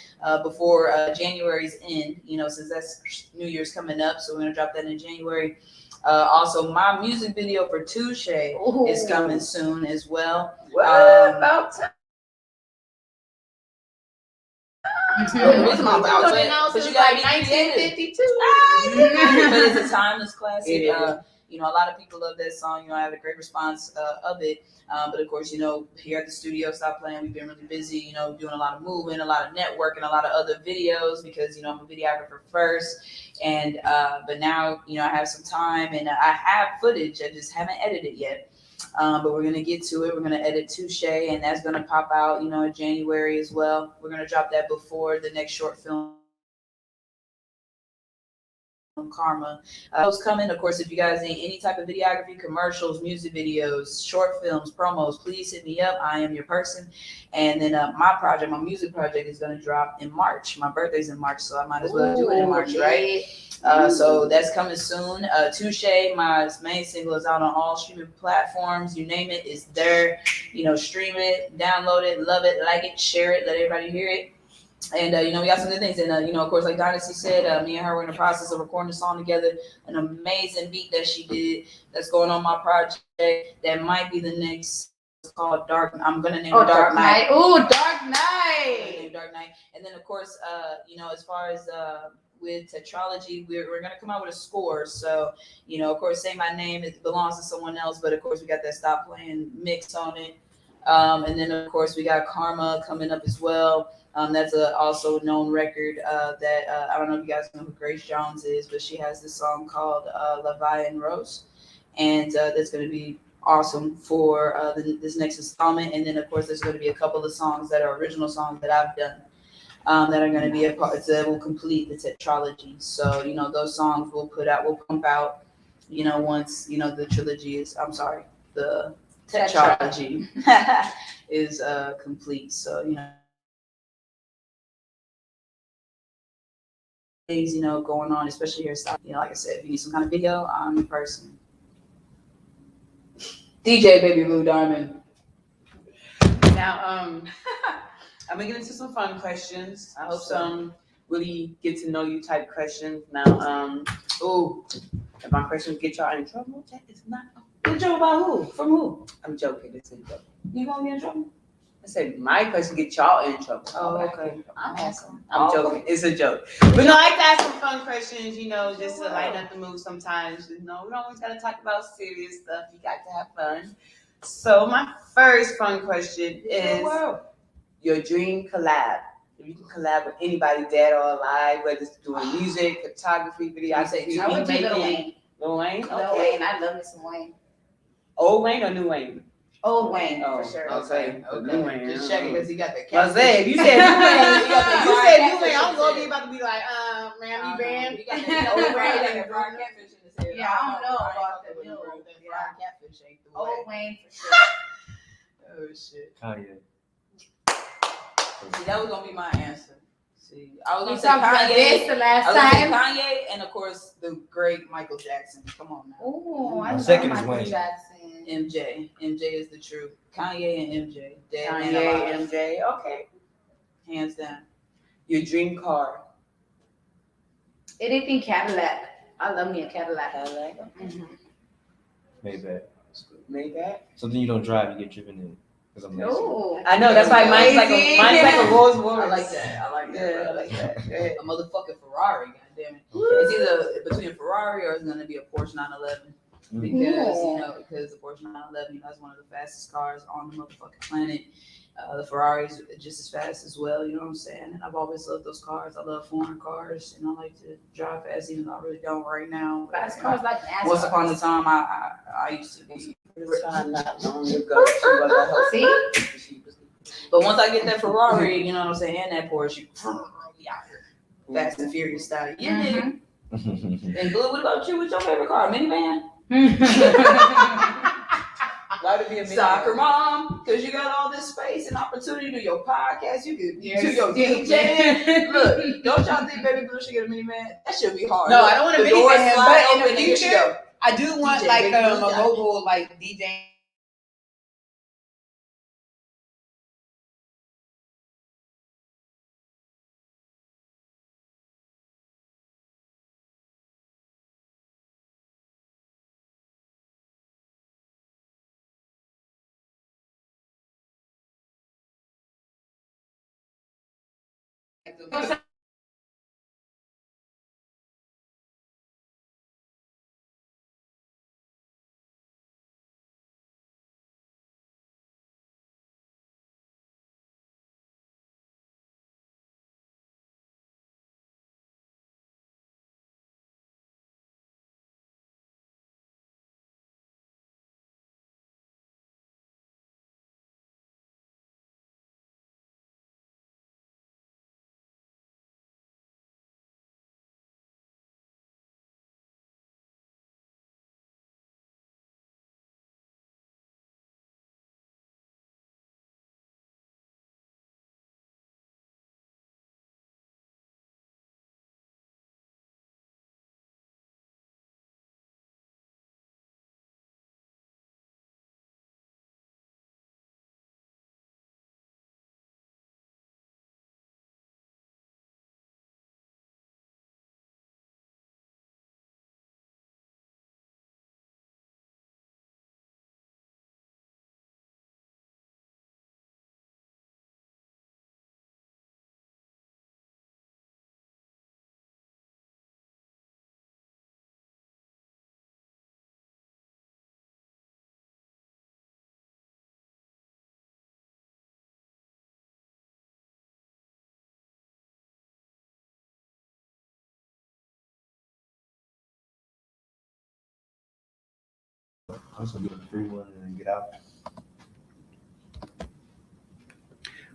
before January's end, since that's New Year's coming up. So we're going to drop that in January. Also, my music video for Touche is coming soon as well. What about time? It's about time. But you gotta be creative. 1952. But it's a timeless classic. It is. A lot of people love that song. I have a great response of it. But of course, here at the studio, Stop Playing, we've been really busy, doing a lot of moving, a lot of networking, a lot of other videos because, I'm a videographer first. And, but now, I have some time and I have footage. I just haven't edited yet. But we're going to get to it. We're going to edit Touche, and that's going to pop out, in January as well. We're going to drop that before the next short film, Karma. Those coming. Of course, if you guys need any type of videography, commercials, music videos, short films, promos, please hit me up. I am your person. And then my music project is going to drop in March. My birthday's in March, so I might as well do it in March, right? So that's coming soon. Touche, my main single, is out on all streaming platforms. You name it, it's there. Stream it, download it, love it, like it, share it, let everybody hear it. And, we got some good things. And, of course, like Dynaatsy said, me and her were in the process of recording a song together, an amazing beat that she did that's going on my project that might be the next. It's called Dark. I'm going to name it Dark Knight. Oh, Dark Knight. Dark Knight. And then, of course, as far as with tetralogy, we're going to come out with a score. So, of course, Say My Name, it belongs to someone else. But, of course, we got that Stop Playing mix on it. And then, of course, we got Karma coming up as well. That's also a known record that I don't know if you guys know who Grace Jones is, but she has this song called La Vie en Rose. And that's going to be awesome for this next installment. And then, of course, there's going to be a couple of songs that are original songs that I've done. that are going to be a part that will complete the tetralogy. So, those songs we'll pump out, once, the trilogy is, I'm sorry, the tetralogy is complete. So, things, going on, especially here, like I said, if you need some kind of video, I'm the person. DJ Baby Blue Diamond. Now, I'm gonna get into some fun questions. I hope so. Some really get to know you type questions. Now, if my questions get y'all in trouble, that is not. In trouble about who? From who? I'm joking. It's in trouble. You gonna get in trouble? I said my question get y'all in trouble. Oh, okay. I'm asking. I'm joking. It's a joke. But no, I like to ask some fun questions, just to lighten up the mood sometimes. We don't always gotta talk about serious stuff. You got to have fun. So my first fun question is your dream collab. If you can collab with anybody, dead or alive, whether it's doing music, photography, videography, I would do Lil making. Wayne. Lil Wayne? Lil Okay. Wayne. I love me some Wayne. Old Wayne or new Wayne? Old Wayne, Oh, for sure. okay. New Wayne. Just checking because he got the I said, if you said new Wayne, I'm going to be about to be like, Ramsey band. You got that old Wayne and the fried catfish in his head. Yeah, I don't know about the new. Fried catfish ain't the way. Old Wayne, for sure. Oh, shit. Kanye. See, that was going to be my answer. See, I was We going to say talked about this Kanye. the I last was going to say time. Kanye and, of course, the great Michael Jackson. Come on now. Ooh, I My love second is Michael Wayne. Jackson. MJ. MJ is the truth. Kanye and MJ. Dead man Kanye, alive. MJ. Okay. Hands down. Your dream car. Anything Cadillac. I love me a Cadillac. Mm-hmm. Maybach. Maybach. Something you don't drive, you get driven in. Because I'm lazy. Ooh. I know, that's why mine's like a Rolls Royce. I like that. I like that. Yeah, Bro. I like that. Go ahead. A motherfucking Ferrari, goddammit. Okay. It's either between a Ferrari or it's gonna be a Porsche 911. Because because the Porsche 911, that's one of the fastest cars on the motherfucking planet. The Ferraris are just as fast as well, you know what I'm saying? And I've always loved those cars. I love foreign cars, and I like to drive fast, even though I really don't right now. Fast cars like NASCAR. Once upon a time, I used to be. Time not long ago. She was a hoe. See? But once I get that Ferrari, you know what I'm saying, and that Porsche, Fast and Furious style. Yeah, nigga. And Blue, what about you? What's your favorite car? Minivan? Why would it be a Soccer mom, because you got all this space and opportunity to do your podcast. You could do Yes, your DJ. Look, don't y'all think Baby Blue should get a minivan? That should be hard. No, Look, I don't want a the doors minivan, slide but in open the and here she future, go. I do want DJ, like Baby a Blue, mobile like DJ. I'm just gonna do a free one and then get out.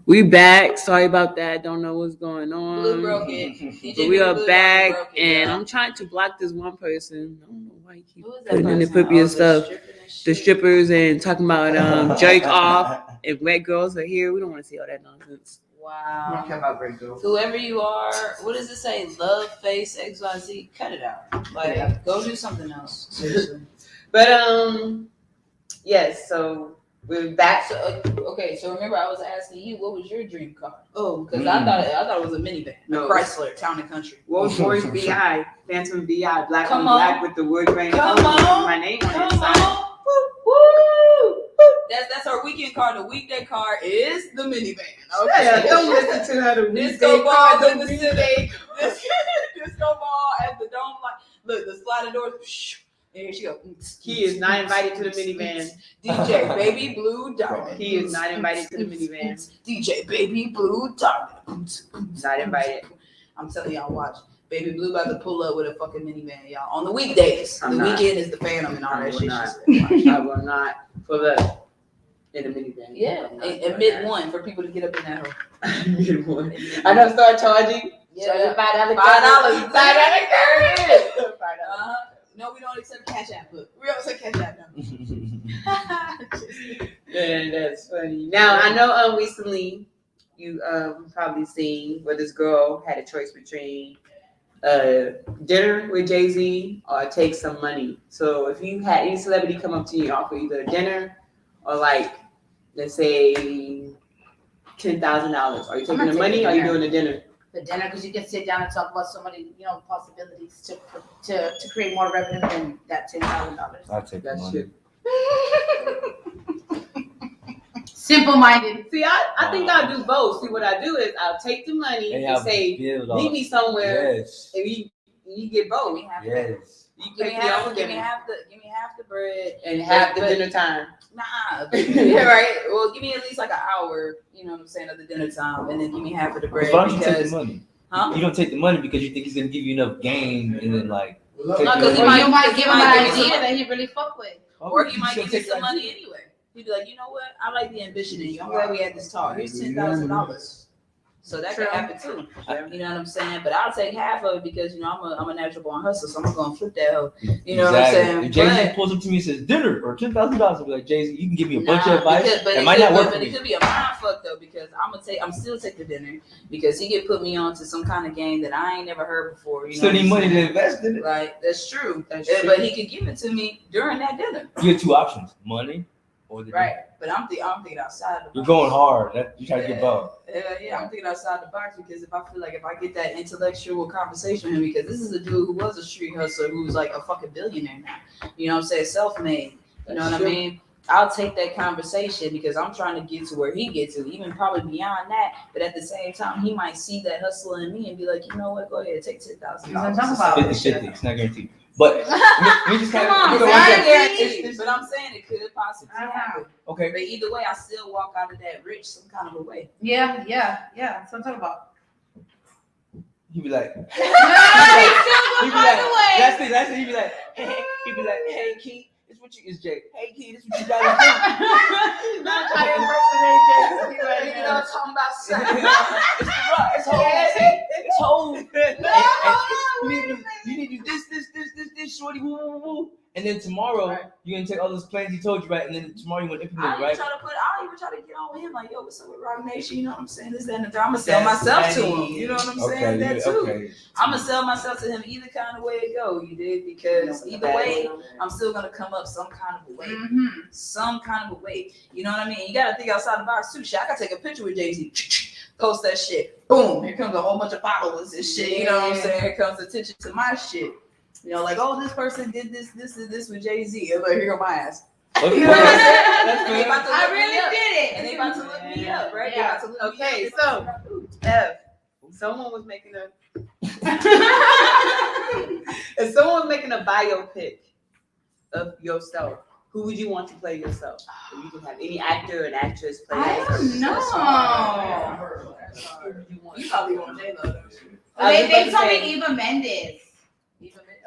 We back. Sorry about that. Don't know what's going on. Blue broke it. But we are Blue back, broke it, and y'all. I'm trying to block this one person. I don't know why he keeps Who is that putting in the person? Pippi and Oh, stuff. The shit. strippers and talking about jerk off. If wet girls are here, we don't want to see all that nonsense. Wow. about great girls. Whoever you are, what does it say? Love, face, XYZ. Cut it out. Like, go do something else. Seriously. But yes. So we're back. So okay, so remember I was asking you what was your dream car? Oh, Because I thought it was a minivan, No. a Chrysler, Town and Country. Rolls Royce BI, Phantom BI, black Come on black on. with the wood grain. Come with on. my name on Come the inside. on. Woo! That's our weekend car. The weekday car is the minivan. Okay. Yeah, don't listen to her. The Disco weekday ball car, in the city. Disco ball at the dome. Like, look, the sliding doors. And here she goes. He is not invited to the minivan. DJ Baby Blue Diamond. He is not invited to the minivan. DJ Baby Blue Diamond. Not invited. I'm telling y'all, watch. Baby Blue about to pull up with a fucking minivan, y'all. On the weekdays. I'm the not. weekend is the Phantom and all I that will shit. not. She said. I will not pull up in a minivan. Yeah, I'm not and doing mid one for people to get up in that hole. that. Mid one. I know. Start charging. Yeah, $5. $5. $5. No, we don't accept Cash App. Look, we don't accept Cash App now. Yeah, that's funny. Now I know recently you probably seen where this girl had a choice between dinner with Jay-Z or take some money. So if you had any celebrity come up to you and offer either a dinner or like let's say $10,000, are you taking the money or are you doing the dinner? The dinner, because you can sit down and talk about so many, possibilities to create more revenue than that $10,000. I'll take the That's money. true. Simple-minded. See, I think I'll do both. See, what I do is I'll take the money and say, meet me somewhere, Yes. and you get both. Yes. You Give me pay for your half. own Give me dinner half the bread. and half the but- dinner time. Nah, yeah, right. Well, give me at least like an hour. You know what I'm saying, of the dinner time, and then give me half of the bread. Why don't you take Because the money? Huh? You don't take the money because you think he's gonna give you enough game, and then like. No, 'cause he Or might- you might give him might an give me idea some- that he really fuck with. or he might give you some money anyway. He'd be like, you know what? I like the ambition in you. I'm glad we had this talk. Here's $10,000. So that True. could happen too. You know what I'm saying? But I'll take half of it because I'm a natural born hustler, so I'm gonna flip that hoe. You know what I'm saying? If Jay-Z But- pulls up to me and says dinner or $10,000, I'll be like, Jay-Z, you can give me a bunch Nah, of advice. because- but It it might could- not work but for it me. could be a mind fuck though, because I'm still take the dinner because he could put me on to some kind of game that I ain't never heard before. You know Still what need I'm money saying? to invest in it. Right, that's true. That's Yeah, true. but he could give it to me during that dinner. You have two options: money or the Right, dinner. but I'm thinking outside the box. You're going hard. You try to get both. Yeah, I'm thinking outside the box because if I get that intellectual conversation with him, because this is a dude who was a street hustler who's like a fucking billionaire now. You know what I'm saying? Self-made. You know what I mean? I'll take that conversation because I'm trying to get to where he gets to, even probably beyond that. But at the same time, he might see that hustle in me and be like, you know what? Go ahead, take $10,000. That's what I'm talking about. 50-50. It's not guaranteed. But we just kind Come on, of It's It's not not guaranteed, but I'm saying it could possibly happen. okay. But either way, I still walk out of that rich some kind of a way. Yeah. That's what I'm talking about. He'd be like, He's still he'd be gonna find a way. last thing, he'd be like, hey, Keith, this what you, it's Jay. Hey, Keith, this what you gotta do. Not trying to impersonate Jay-Z right You know now. what I'm talking about? It's the rock, it's whole, it's whole. You need to do this, shorty, woo. And then tomorrow, Right. you're gonna take all those plans he told you, right? And then tomorrow you want to I implement it, don't right? even try to get on with him like, yo, what's up with Rock Nation? You know what I'm saying? This, that, and the third. I'm gonna sell myself to him. You know what I'm saying? That too. Okay. I'm gonna sell myself to him either kind of way it go. You did because either way, I'm still gonna come up some kind of a way. Mm-hmm. Some kind of a way. You know what I mean? You gotta think outside the box too. Shit, I gotta take a picture with Jay-Z. Post that shit. Boom. Here comes a whole bunch of followers and shit. You know what I'm saying? Here comes attention to my shit. You know, like, oh, this person did this with Jay-Z. I'm like, here go my ass. Okay. You know what I'm saying? That's And they fair. about to I look me really up. did it. And they about to look me up, right? They Yeah. about to look me Okay, up. so someone was making a if someone was making a biopic of yourself, who would you want to play yourself? If you can have any actor and actress play I yourself. don't know. Who would you want? You probably want J-Lo, don't you? I was They just about told to me say- Eva Mendes.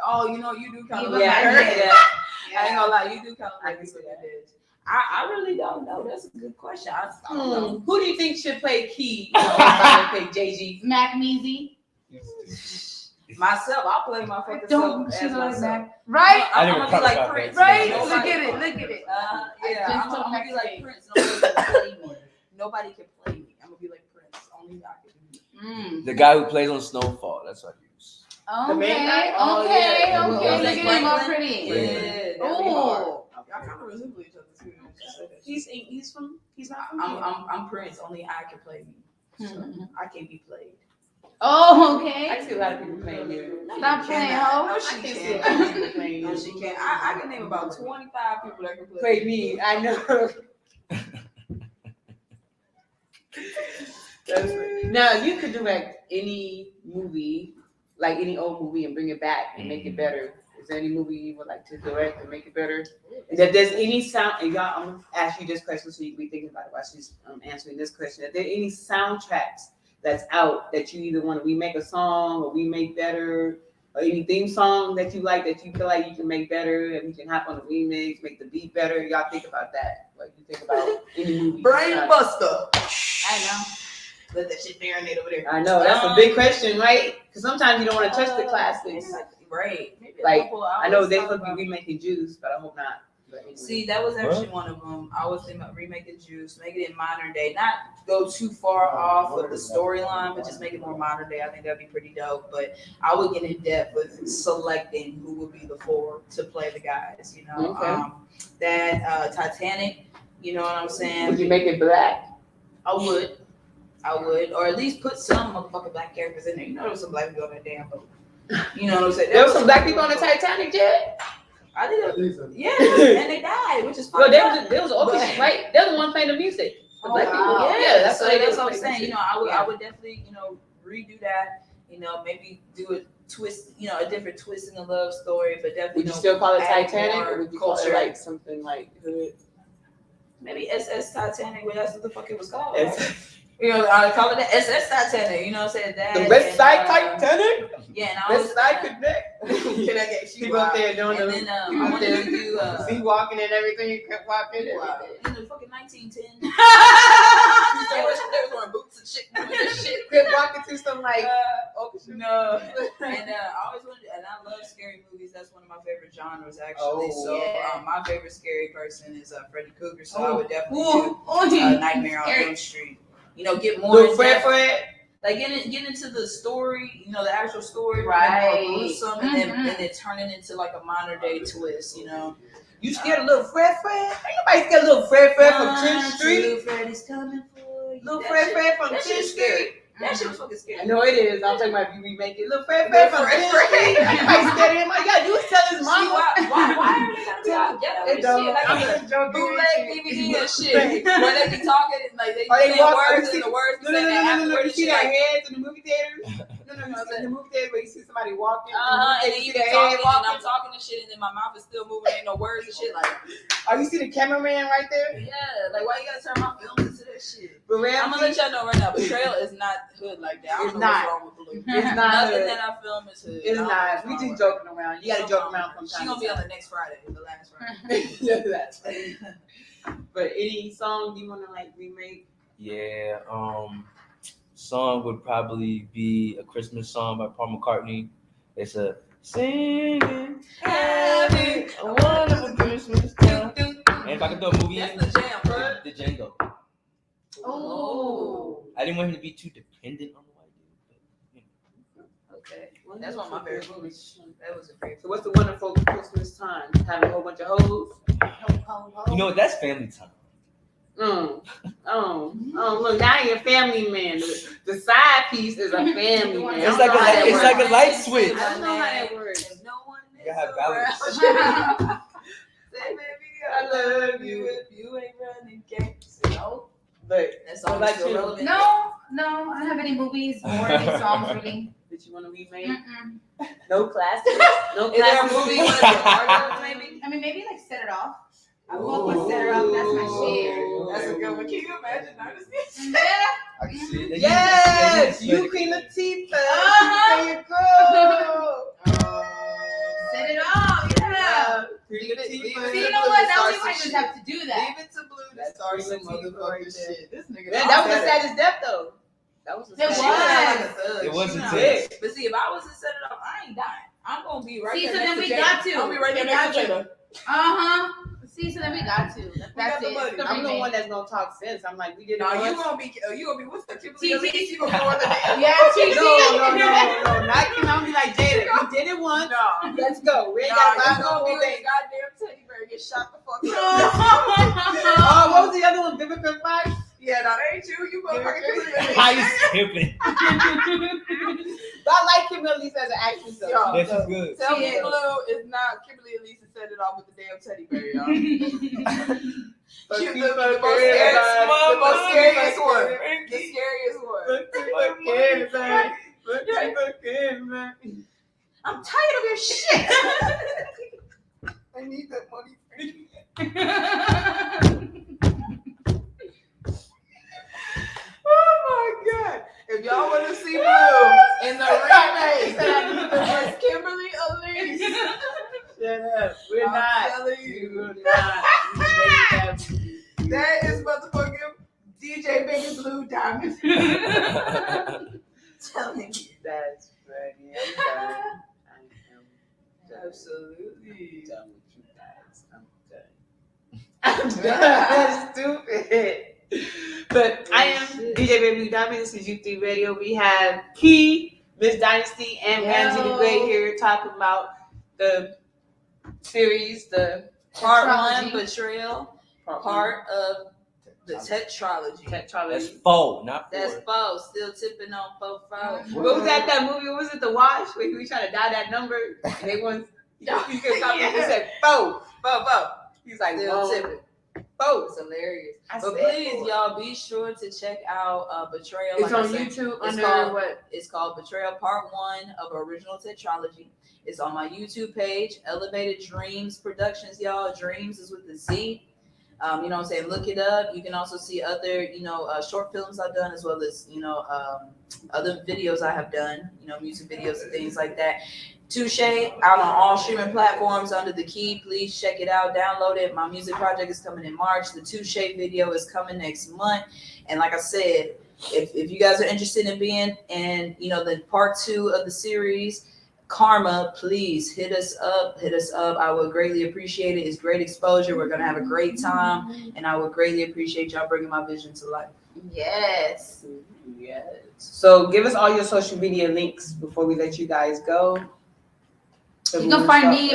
Oh, you know, you do kind of Eva look like her. Mendes. I ain't gonna lie, you do kind of I like can Eva see that. Mendes. I really don't know. That's a good question. I don't know. Who do you think should play key? Everybody pick JG. Mac Measy. Myself, I'll play my fucking Don't self she as like myself. Mac? Right? I I'm never gonna thought be like about Prince. that. Right? Yeah. Look at it. Look at it. Yeah, just I'm told gonna be Max like Day. Prince. Nobody can play me. Nobody can play me. I'm gonna be like Prince. Only I can do it. The guy who plays on Snowfall. That's what I use. The main Okay, guy? Oh, okay, yeah. okay. Was Look that at him all Franklin? pretty. Yeah, that'd be hard. Oh, Y'all kind of resemble each other too. He's not from here. I'm Prince. Only I can play me. So I can't be played. oh, I okay. see a lot of people playing you. Stop playing, No, ho. she I can see a can't. lot of people playing No, you. she can't. I can name about 25 people that can play. Play me. I know. That's right. Now you could direct any movie, like any old movie, and bring it back and make it better. Is there any movie you would like to direct and make it better? That there's any sound, and y'all, I'm gonna ask you this question so you can be thinking about it while she's answering this question. Are there any soundtracks that's out that you either want to remake a song or remake better, or any theme song that you like that you feel like you can make better and you can hop on a remix, make the beat better? Y'all think about that. Like you think about any movie. Brainbuster. I know. Let that shit marinate over there. I know that's a big question, right? Because sometimes you don't want to touch the classics. Right. Maybe Like, I I know always they're thought supposed to about- be remaking Juice, but I hope not. But anyway. See, that was actually one of them. I was thinking about remaking Juice, make it in modern day, not go too far off of the storyline, but just make it more modern day. I think that'd be pretty dope. But I would get in depth with selecting who would be the four to play the guys. You know, Okay. that Titanic. You know what I'm saying? Would you make it black? I would, or at least put some motherfucking black characters in there. You know, there was some black people on that damn boat. You know what I'm saying? There was some black people on the Titanic, Jet. I think, yeah, and they died, which is Well, fucked up. there was orchestra, right? They're the one playing the music. The Oh, black people. wow. Yeah, that's so what that's what I'm saying. You know, I Yeah. would definitely, redo that. You know, maybe do a twist, a different twist in the love story, but definitely. Would you still call it add Titanic, more or would you call it culture. like something like hood? Maybe SS Titanic, but that's what the fuck it was called. It's- I call it the SS Titanic. You know what I'm saying? That The West Side and, Titanic. Yeah, and I was West Side Connect. Connect. People up there doing And the. then I people wanted there to do sea walking and everything. You kept walking. wow. Everything. In the fucking 1910. They was wearing boots and shit. Doing this shit. Kept walking through some like orchestra. No. And I always wanted, and I love scary movies. That's one of my favorite genres, actually. Oh, so yeah. my favorite scary person is Freddy Krueger. So I would definitely Ooh, do Nightmare on Elm Street. Get more Little in Fred depth. Fred. Like get into the story, the actual story, Right. and more gruesome, and Mhm. then turn it into like a modern day twist. You scared of Little Fred Fred? Ain't nobody scared of Little Fred Fred from 10th 1, Street. 2, Freddy's coming for you. Little That Fred shit- Fred from that 10th shit's Street. scary. That shit was fucking I scary. know it is. I'm talking about if you remake it. Little Fred Fred from 10th Street. Everybody scared of him. Like, yeah, you was tell his See, mama. why are they gotta be out ghetto It and don't. shit? Like I'm on the just joking. bootleg DVD and shit. Where they be talking and like they Or they saying walk- words you see- and the words No, be saying you afterwards and see shit their like heads in the movie theaters? No, in the movie theater where you see somebody walking. and then you you see be their talking head and I'm walking. talking and shit and then my mouth is still moving, ain't no words and shit like Oh, you see the cameraman right there? yeah, like why you gotta turn my films into that shit? But I'm gonna let y'all know right now, Betrayal is not hood like that. I don't It's know not. what's wrong with Blue. It's not Nothing hood. that I film is hood. It's I don't know not. what's We wrong just with joking around. You gotta joke around from She time gonna to be on time. the next Friday, the last Friday. Yeah, that's funny. But any song you wanna like remake? Yeah, song would probably be a Christmas song by Paul McCartney. It's a singing happy a wonderful Christmas time. And if I could throw a movie in, That's the jam, bro. the Django. Oh. I didn't want him to be too dependent on the white dude. Okay. That's one of my favorite movies. That was a great. So what's the wonderful Christmas time? Having a whole bunch of hoes? You know what? That's family time. Look, now you're a family man. The side piece is a family man. It's I don't know how that it's like works. a light switch. I don't know how that works. If no one is You have around, balance. say, baby, I love you if you ain't running games. No. But That's what all about still you? relevant. No, I don't have any movies or any songs really. Did you want to remake? Mm-mm. No classics. No Is there a classics. movie with a part of maybe? I mean, maybe like Set It Off. I fuck with Set It Off. That's my shit. That's a good one. Can you imagine Dynaatsy? Yeah. I can see it. Yes, you Queen Latifah. Uh-huh. Say it, girl. Set It Off. Yeah. Queen Latifah. See, you know what? Now we might just have to do that. Leave it to Blue to start some motherfucking shit. This nigga. That was the saddest death though. That was the It saddest. was. It wasn't She good. But see, if I was to set it up, I ain't dying. I'm gonna be right See, there. so next then we Jada. got to. I'm gonna be right there We next got to Jada. See, so then we got to. That's got the it. money. It's the I'm the remake. one that's gonna talk sense. I'm like, we did it. No, you once. gonna be what's the Kimberly TT. Elise? You gonna go on the Yeah, TT. No, not you know, be like Jada. We did it once. No. Let's go. We ain't Nah, got you to gonna be go. with the goddamn teddy bear and get shot the fuck up. Oh, what was the other one? Vivid Fem 5? Yeah, no, that ain't you. You motherfucking Kimberly Elise. How you skipping? But I like Kim Elise as an actress though. Yo. This is good. Tell me Yeah. Blue is not Kimberly Elise and set it off with the damn teddy bear, y'all. But She's she the fucking most scariest one. The scariest one. I'm tired of your shit. I need that money. Oh my god. If y'all want to see Blue in the remake, it's Kimberly Elise. Shut up. We're I'm not. telling We you. will not. We made that movie. That is motherfucking DJ Baby Blue Diamond. Telling you. That's funny. I'm done. Absolutely. I'm done with you guys. I'm done. That's stupid. But I am DJ Baby Diamond. This is U3 Radio. We have Key, Miss Dynasty, and Ramsey the Great here talking about the series, the Part Tetralogy. 1, Betrayal. Part of the tetralogy. That's Tetralogy. 4, not 4. That's 4. Still tipping on 4. What was that movie? What was it, The Wash? Where he was trying to dial that number and they want he said 4. He's like, Still whoa. tipping. 4. It's hilarious. I But said please, 4. y'all, be sure to check out Betrayal. It's like I on said. YouTube It's under called- what? It's called Betrayal Part 1 of Original Tetralogy. It's on my YouTube page, Elevated Dreams Productions, y'all. Dreams is with the Z. You know what I'm saying? Look it up. You can also see other, short films I've done as well as, other videos I have done, music videos and things like that. Touche out on all streaming platforms under the Key. Please check it out, download it. My music project is coming in March. The Touche video is coming next month. And like I said, if you guys are interested in being in, the part 2 of the series, Karma, please hit us up. I would greatly appreciate it. It's great exposure. We're going to have a great time. And I would greatly appreciate y'all bringing my vision to life. Yes. Yes. So give us all your social media links before we let you guys go. You can find me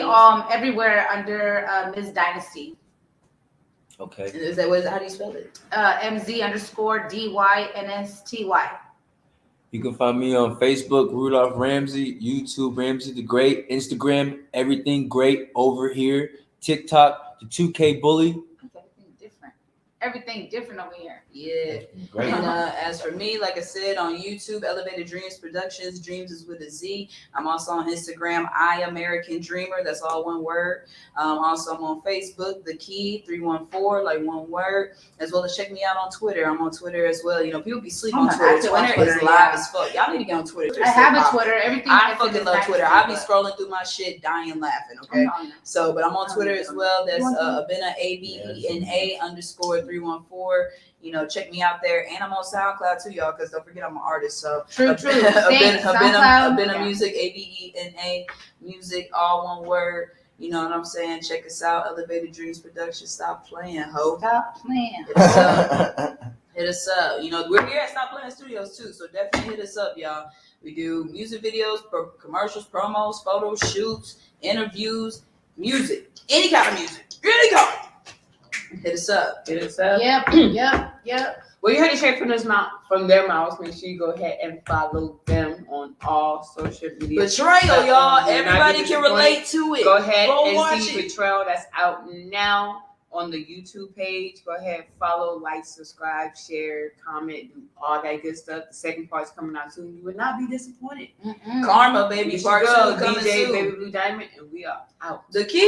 everywhere under Ms. Dynasty. Okay. Is that how do you spell it? MZ_DYNSTY. You can find me on Facebook, Rudolph Ramsey, YouTube, Ramsey the Great, Instagram, everything great over here, TikTok, the 2K Bully. Everything different over here. Yeah. Great. And as for me, like I said, on YouTube, Elevated Dreams Productions, Dreams is with a Z. I'm also on Instagram, I American Dreamer. That's all one word. Also, I'm on Facebook, The Key 314, like one word. As well as check me out on Twitter. I'm on Twitter as well. People be sleeping on Twitter. Twitter is live as fuck. Y'all need to get on Twitter. I have a Twitter. Everything. I fucking love Twitter. I be scrolling through my shit, dying laughing. Okay. So, but I'm on Twitter as well. That's Abena ABENA_314. Check me out there, and I'm on SoundCloud too, y'all. Because don't forget, I'm an artist. So True. Abena Music, ABENA Music, all one word. You know what I'm saying? Check us out, Elevated Dreams Productions. Stop playing, ho. Stop playing. Hit us up. Hit us up. We're here at Stop Playing Studios too, so definitely hit us up, y'all. We do music videos, commercials, promos, photo shoots, interviews, music, any kind of music, any kind. Hit us up. Yep. Well, you heard it straight from their mouths. Make sure you go ahead and follow them on all social media. Betrayal, y'all. Everybody can relate to it. Go ahead and watch see it. Betrayal. That's out now on the YouTube page. Go ahead, follow, like, subscribe, share, comment, do all that good stuff. The second part's coming out soon. You would not be disappointed. Karma, baby. Part 2 coming DJ soon. Baby Blue Diamond, and we are out. The Key.